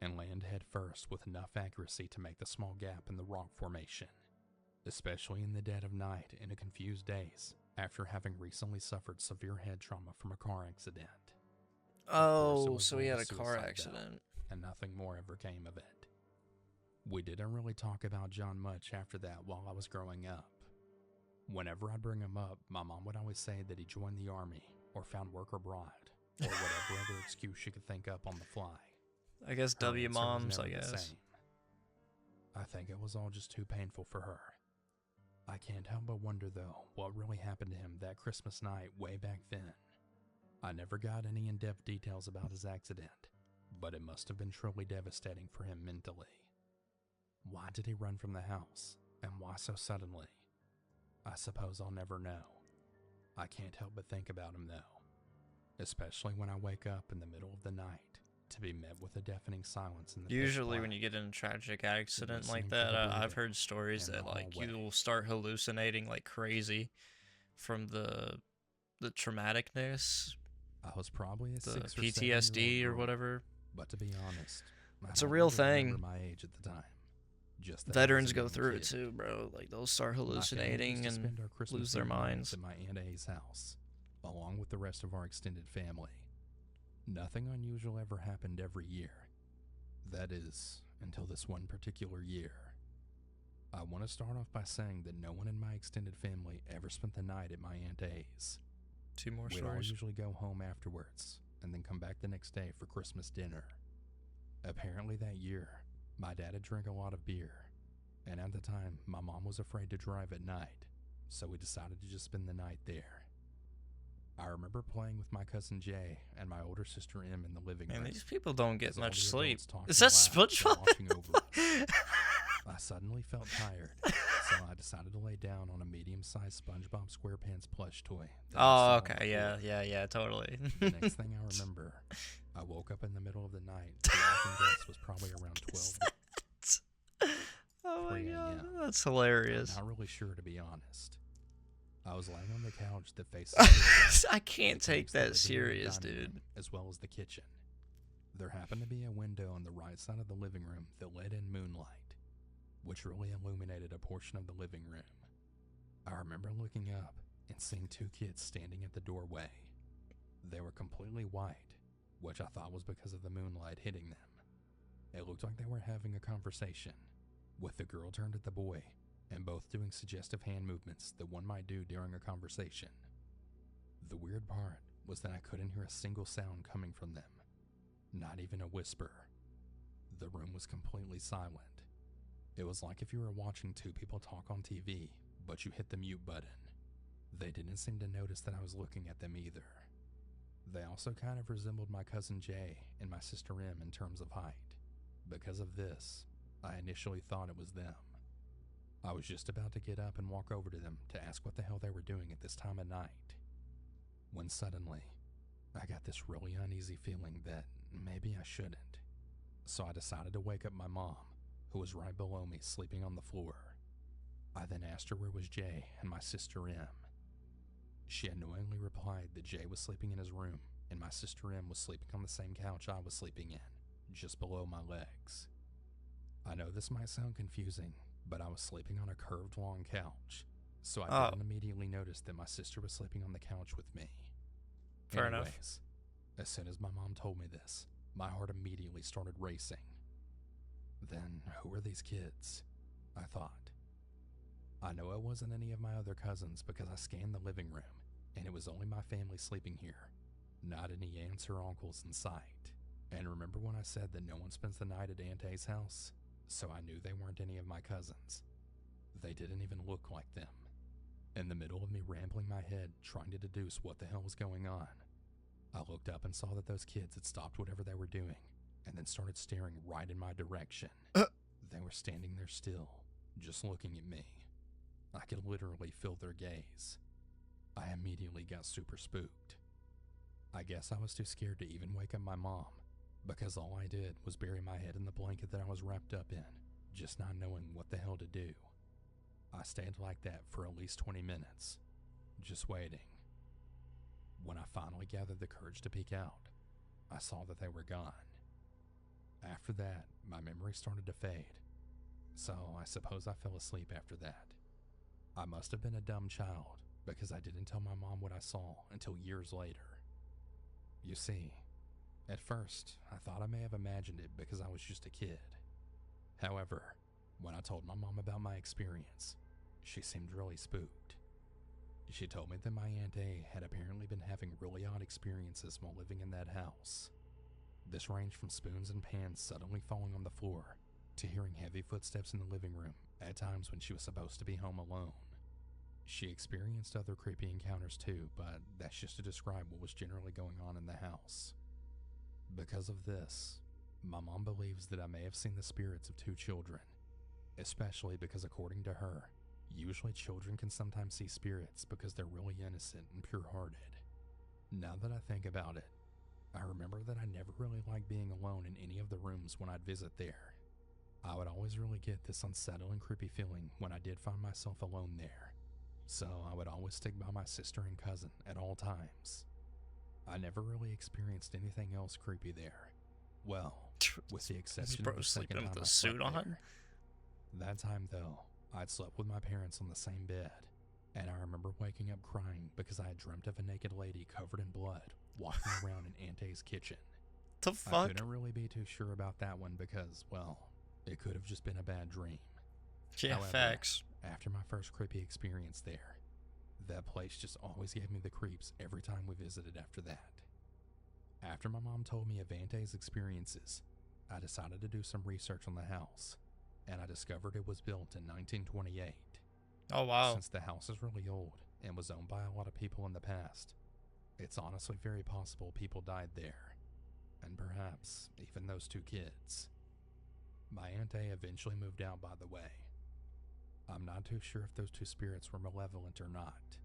[SPEAKER 12] and land head first with enough accuracy to make the small gap in the rock formation, especially in the dead of night in a confused daze after having recently suffered severe head trauma from a car accident.
[SPEAKER 1] Oh, so he had a car accident.
[SPEAKER 12] And nothing more ever came of it. We didn't really talk about John much after that while I was growing up. Whenever I'd bring him up, my mom would always say that he joined the army or found work abroad, or whatever other excuse she could think up on the fly.
[SPEAKER 1] I guess
[SPEAKER 12] Her
[SPEAKER 1] W
[SPEAKER 12] answer was
[SPEAKER 1] moms, I
[SPEAKER 12] never the
[SPEAKER 1] guess.
[SPEAKER 12] same. I think it was all just too painful for her. I can't help but wonder, though, what really happened to him that Christmas night way back then. I never got any in-depth details about his accident, but it must have been truly devastating for him mentally. Why did he run from the house, and why so suddenly? I suppose I'll never know. I can't help but think about him, though, especially when I wake up in the middle of the night to be met with a deafening silence in the
[SPEAKER 1] Usually
[SPEAKER 12] pitch
[SPEAKER 1] when you get in a tragic accident like
[SPEAKER 12] listening to
[SPEAKER 1] that,
[SPEAKER 12] the
[SPEAKER 1] I've
[SPEAKER 12] breathing
[SPEAKER 1] heard stories
[SPEAKER 12] in
[SPEAKER 1] that
[SPEAKER 12] the
[SPEAKER 1] like
[SPEAKER 12] hallway.
[SPEAKER 1] you'll start hallucinating like crazy from the traumaticness,
[SPEAKER 12] I was probably a
[SPEAKER 1] the
[SPEAKER 12] 6 or 7
[SPEAKER 1] PTSD
[SPEAKER 12] year
[SPEAKER 1] or
[SPEAKER 12] old
[SPEAKER 1] whatever.
[SPEAKER 12] But to be honest, I
[SPEAKER 1] It's a
[SPEAKER 12] don't
[SPEAKER 1] real
[SPEAKER 12] really remember
[SPEAKER 1] thing.
[SPEAKER 12] my age at the time. Just that I was
[SPEAKER 1] Veterans
[SPEAKER 12] a
[SPEAKER 1] go
[SPEAKER 12] young
[SPEAKER 1] through it
[SPEAKER 12] kid.
[SPEAKER 1] too, bro. Like they'll start
[SPEAKER 12] My family
[SPEAKER 1] hallucinating
[SPEAKER 12] used to
[SPEAKER 1] and
[SPEAKER 12] spend our Christmas
[SPEAKER 1] lose their
[SPEAKER 12] Eve nights
[SPEAKER 1] minds.
[SPEAKER 12] at my Aunt A's house, along with the rest of our extended family. Nothing unusual ever happened every year. That is, until this one particular year. I want to start off by saying that no one in my extended family ever spent the night at my Aunt A's.
[SPEAKER 1] Two more
[SPEAKER 12] We'd all
[SPEAKER 1] stories.
[SPEAKER 12] usually go home afterwards, and then come back the next day for Christmas dinner. Apparently that year, my dad had drank a lot of beer, and at the time, my mom was afraid to drive at night, so we decided to just spend the night there. I remember playing with my cousin Jay and my older sister Em in the living room.
[SPEAKER 1] Man, these people don't get
[SPEAKER 12] as all
[SPEAKER 1] much
[SPEAKER 12] the
[SPEAKER 1] sleep.
[SPEAKER 12] adults talked
[SPEAKER 1] Is that
[SPEAKER 12] and laughed while
[SPEAKER 1] SpongeBob?
[SPEAKER 12] watching over us. I suddenly felt tired, so I decided to lay down on a medium-sized SpongeBob SquarePants plush toy. that I
[SPEAKER 1] Oh,
[SPEAKER 12] saw on
[SPEAKER 1] okay,
[SPEAKER 12] the
[SPEAKER 1] yeah,
[SPEAKER 12] floor.
[SPEAKER 1] yeah, totally.
[SPEAKER 12] The next thing I remember, I woke up in the middle of the night. The walking guess was probably around 12
[SPEAKER 1] Oh my
[SPEAKER 12] 3
[SPEAKER 1] god,
[SPEAKER 12] a.m.
[SPEAKER 1] that's hilarious.
[SPEAKER 12] I'm not really sure, to be honest. I was laying on the couch that faces the door
[SPEAKER 1] I can't take
[SPEAKER 12] against the
[SPEAKER 1] that
[SPEAKER 12] living room
[SPEAKER 1] serious,
[SPEAKER 12] dining room,
[SPEAKER 1] dude.
[SPEAKER 12] as well as the kitchen. There happened to be a window on the right side of the living room that let in moonlight, which really illuminated a portion of the living room. I remember looking up and seeing two kids standing at the doorway. They were completely white, which I thought was because of the moonlight hitting them. It looked like they were having a conversation, with the girl turned at the boy, and both doing suggestive hand movements that one might do during a conversation. The weird part was that I couldn't hear a single sound coming from them, not even a whisper. The room was completely silent. It was like if you were watching two people talk on TV, but you hit the mute button. They didn't seem to notice that I was looking at them either. They also kind of resembled my cousin Jay and my sister Em in terms of height. Because of this, I initially thought it was them. I was just about to get up and walk over to them to ask what the hell they were doing at this time of night, when suddenly, I got this really uneasy feeling that maybe I shouldn't. So I decided to wake up my mom, who was right below me sleeping on the floor. I then asked her where was Jay and my sister Em. She annoyingly replied that Jay was sleeping in his room and my sister Em was sleeping on the same couch I was sleeping in, just below my legs. I know this might sound confusing, but I was sleeping on a curved long couch, so I didn't immediately notice that my sister was sleeping on the couch with me.
[SPEAKER 1] Fair enough.
[SPEAKER 12] As soon as my mom told me this, my heart immediately started racing. Then, who are these kids? I thought. I know it wasn't any of my other cousins because I scanned the living room, and it was only my family sleeping here, not any aunts or uncles in sight. And remember when I said that no one spends the night at Aunt A's house? So I knew they weren't any of my cousins. They didn't even look like them. In the middle of me rambling my head, trying to deduce what the hell was going on, I looked up and saw that those kids had stopped whatever they were doing, and then started staring right in my direction. They were standing there still, just looking at me. I could literally feel their gaze. I immediately got super spooked. I guess I was too scared to even wake up my mom, because all I did was bury my head in the blanket that I was wrapped up in, just not knowing what the hell to do. I stayed like that for at least 20 minutes, just waiting. When I finally gathered the courage to peek out, I saw that they were gone. After that, my memory started to fade, so I suppose I fell asleep after that. I must have been a dumb child, because I didn't tell my mom what I saw until years later. You see, at first, I thought I may have imagined it because I was just a kid. However, when I told my mom about my experience, she seemed really spooked. She told me that my Aunt A had apparently been having really odd experiences while living in that house. This ranged from spoons and pans suddenly falling on the floor to hearing heavy footsteps in the living room at times when she was supposed to be home alone. She experienced other creepy encounters too, but that's just to describe what was generally going on in the house. Because of this, my mom believes that I may have seen the spirits of 2 children, especially because according to her, usually children can sometimes see spirits because they're really innocent and pure-hearted. Now that I think about it, I remember that I never really liked being alone in any of the rooms when I'd visit there. I would always really get this unsettling, creepy feeling when I did find myself alone there, so I would always stick by my sister and cousin at all times. I never really experienced anything else creepy there. Well, with the exception of the second time I slept there. That time, though, I'd slept with my parents on the same bed, and I remember waking up crying because I had dreamt of a naked lady covered in blood walking around in Aunt A's kitchen.
[SPEAKER 1] The fuck?
[SPEAKER 12] I couldn't really be too sure about that one because, well, it could have just been a bad dream.
[SPEAKER 1] Yeah,
[SPEAKER 12] However,
[SPEAKER 1] facts.
[SPEAKER 12] After my first creepy experience there, that place just always gave me the creeps every time we visited after that. After my mom told me of Aunt A's experiences, I decided to do some research on the house, and I discovered it was built in 1928.
[SPEAKER 1] Oh, wow.
[SPEAKER 12] Since the house is really old and was owned by a lot of people in the past, it's honestly very possible people died there, and perhaps even those 2 kids. My Aunt A eventually moved out, by the way. I'm not too sure if those 2 spirits were malevolent or not,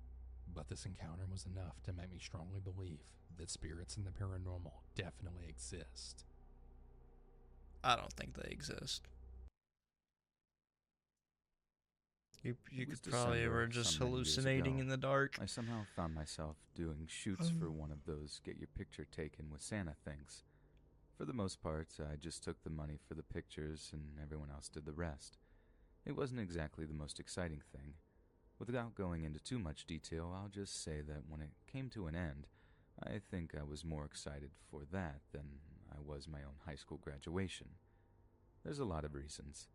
[SPEAKER 12] but this encounter was enough to make me strongly believe that spirits and the paranormal definitely exist.
[SPEAKER 1] I don't think they exist. You could probably were just hallucinating in the dark.
[SPEAKER 11] I somehow found myself doing shoots for one of those get your picture taken with Santa things. For the most part, I just took the money for the pictures and everyone else did the rest. It wasn't exactly the most exciting thing. Without going into too much detail, I'll just say that when it came to an end, I think I was more excited for that than I was my own high school graduation. There's a lot of reasons.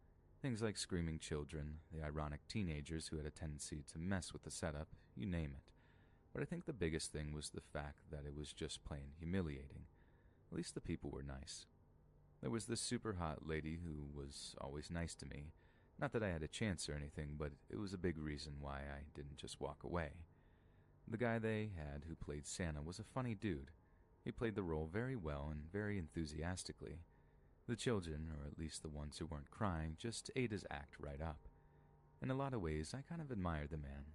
[SPEAKER 11] Things like screaming children, the ironic teenagers who had a tendency to mess with the setup, you name it. But I think the biggest thing was the fact that it was just plain humiliating. At least the people were nice. There was this super hot lady who was always nice to me. Not that I had a chance or anything, but it was a big reason why I didn't just walk away. The guy they had who played Santa was a funny dude. He played the role very well and very enthusiastically. The children, or at least the ones who weren't crying, just ate his act right up. In a lot of ways, I kind of admired the man.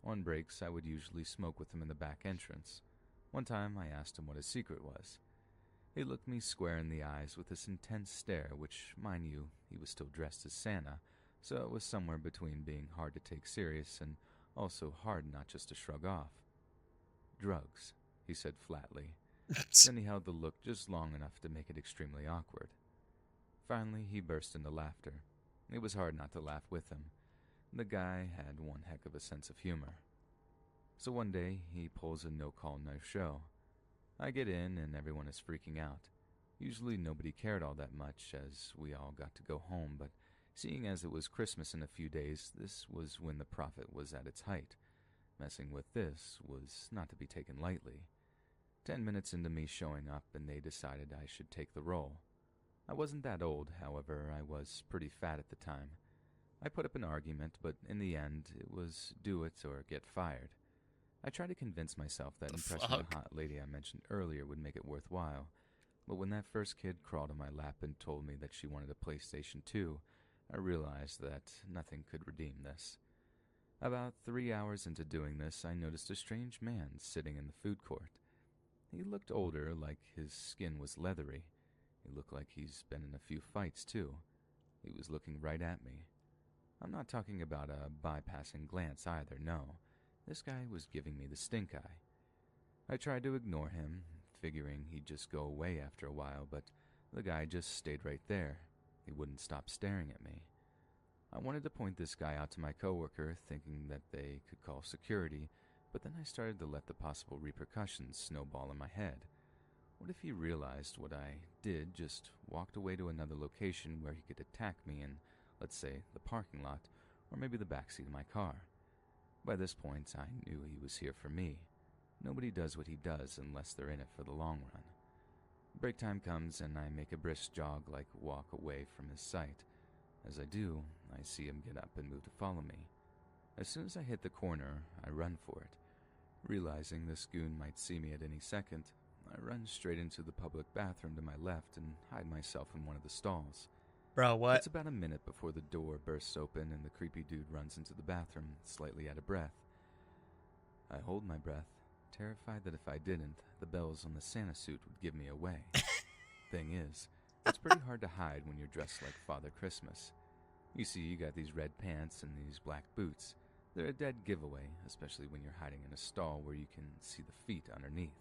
[SPEAKER 11] On breaks, I would usually smoke with him in the back entrance. One time, I asked him what his secret was. He looked me square in the eyes with this intense stare, which, mind you, he was still dressed as Santa, so it was somewhere between being hard to take serious and also hard not just to shrug off. "Drugs," he said flatly. Then he held the look just long enough to make it extremely awkward. Finally, he burst into laughter. It was hard not to laugh with him. The guy had one heck of a sense of humor. So one day, he pulls a no-call, no-show. I get in, and everyone is freaking out. Usually nobody cared all that much, as we all got to go home, but seeing as it was Christmas in a few days, this was when the profit was at its height. Messing with this was not to be taken lightly. 10 minutes into me showing up, and they decided I should take the role. I wasn't that old, however, I was pretty fat at the time. I put up an argument, but in the end, it was do it or get fired. I tried to convince myself that impressing the hot lady I mentioned earlier would make it worthwhile, but when that first kid crawled on my lap and told me that she wanted a PlayStation 2, I realized that nothing could redeem this. About 3 hours into doing this, I noticed a strange man sitting in the food court. He looked older, like his skin was leathery. He looked like he's been in a few fights, too. He was looking right at me. I'm not talking about a bypassing glance either, no. This guy was giving me the stink eye. I tried to ignore him, figuring he'd just go away after a while, but the guy just stayed right there. He wouldn't stop staring at me. I wanted to point this guy out to my coworker, thinking that they could call security, but then I started to let the possible repercussions snowball in my head. What if he realized what I did, just walked away to another location where he could attack me in, let's say, the parking lot, or maybe the backseat of my car? By this point, I knew he was here for me. Nobody does what he does unless they're in it for the long run. Break time comes and I make a brisk jog, like walk away from his sight. As I do, I see him get up and move to follow me. As soon as I hit the corner, I run for it. Realizing this goon might see me at any second, I run straight into the public bathroom to my left and hide myself in one of the stalls.
[SPEAKER 1] Bro, what?
[SPEAKER 11] It's about a minute before the door bursts open and the creepy dude runs into the bathroom, slightly out of breath. I hold my breath, terrified that if I didn't, the bells on the Santa suit would give me away. Thing is, it's pretty hard to hide when you're dressed like Father Christmas. You see, you got these red pants and these black boots. They're a dead giveaway, especially when you're hiding in a stall where you can see the feet underneath.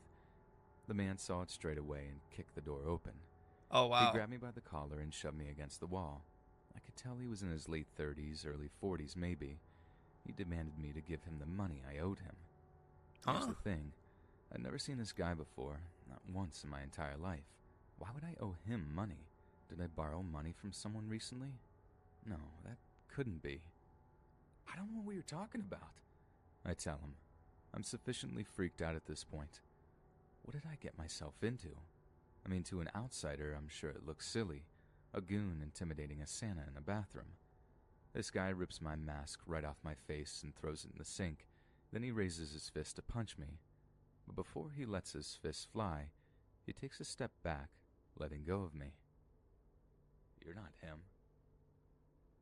[SPEAKER 11] The man saw it straight away and kicked the door open.
[SPEAKER 1] Oh, wow.
[SPEAKER 11] He grabbed me by the collar and shoved me against the wall. I could tell he was in his late 30s, early 40s maybe. He demanded me to give him the money I owed him. Here's the thing. I'd never seen this guy before, not once in my entire life. Why would I owe him money? Did I borrow money from someone recently? No, that couldn't be. I don't know what you're talking about, I tell him. I'm sufficiently freaked out at this point. What did I get myself into? I mean, to an outsider, I'm sure it looks silly. A goon intimidating a Santa in a bathroom. This guy rips my mask right off my face and throws it in the sink. Then he raises his fist to punch me. But before he lets his fist fly, he takes a step back, letting go of me. You're not him.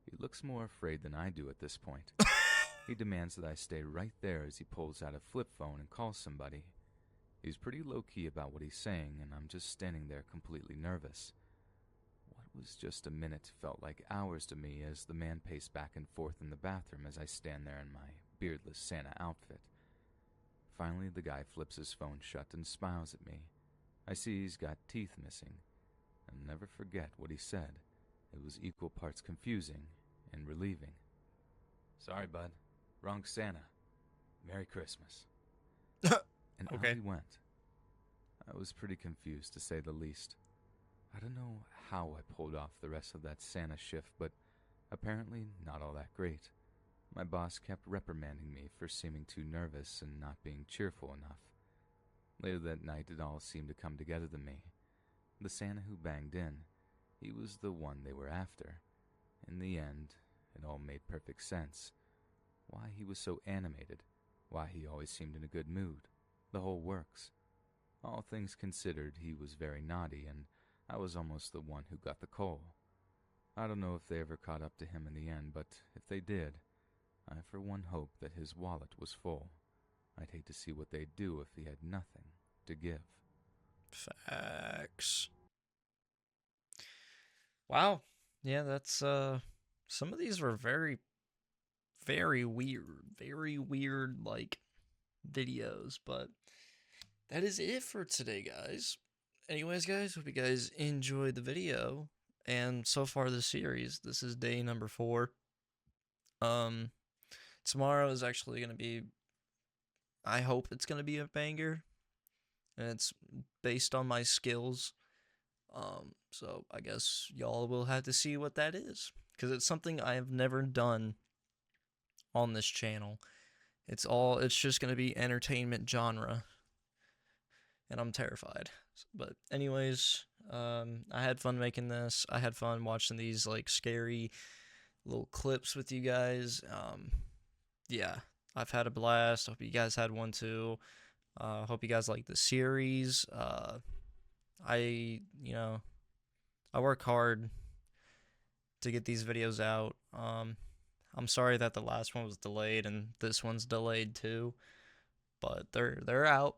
[SPEAKER 11] He looks more afraid than I do at this point. He demands that I stay right there as he pulls out a flip phone and calls somebody. He's pretty low-key about what he's saying, and I'm just standing there completely nervous. What was just a minute felt like hours to me as the man paced back and forth in the bathroom as I stand there in my beardless Santa outfit. Finally, the guy flips his phone shut and smiles at me. I see he's got teeth missing. I'll never forget what he said. It was equal parts confusing and relieving. Sorry, bud. Wrong Santa. Merry Christmas. And
[SPEAKER 1] Okay.
[SPEAKER 11] out he went. I was pretty confused, to say the least. I don't know how I pulled off the rest of that Santa shift, but apparently not all that great. My boss kept reprimanding me for seeming too nervous and not being cheerful enough. Later that night, it all seemed to come together to me. The Santa who banged in, he was the one they were after. In the end, it all made perfect sense. Why he was so animated, why he always seemed in a good mood. The whole works. All things considered, he was very naughty, and I was almost the one who got the coal. I don't know if they ever caught up to him in the end, but if they did, I for one hope that his wallet was full. I'd hate to see what they'd do if he had nothing to give.
[SPEAKER 1] Facts. Wow. Yeah, that's, some of these were very, very weird, like, videos, but that is it for today, guys. Anyways, guys, hope you guys enjoyed the video, and so far this series, this is day number 4. Tomorrow is actually going to be, I hope it's going to be a banger, and it's based on my skills. So I guess y'all will have to see what that is, because it's something I have never done on this channel. It's just going to be entertainment genre, and I'm terrified. But anyways, I had fun making this. I had fun watching these, like, scary little clips with you guys. Yeah, I've had a blast. Hope you guys had one too. Hope you guys like the series. I work hard to get these videos out. I'm sorry that the last one was delayed and this one's delayed too, but they're out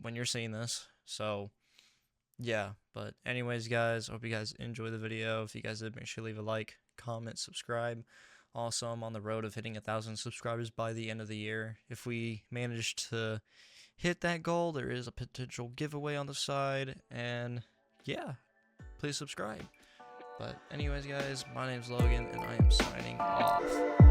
[SPEAKER 1] when you're seeing this. So yeah, but anyways, guys, hope you guys enjoy the video. If you guys did, make sure to leave a like, comment, subscribe. Also, I'm on the road of hitting 1,000 subscribers by the end of the year. If we manage to hit that goal, there is a potential giveaway on the side, and yeah, please subscribe. But anyways, guys, my name's Logan, and I am signing off.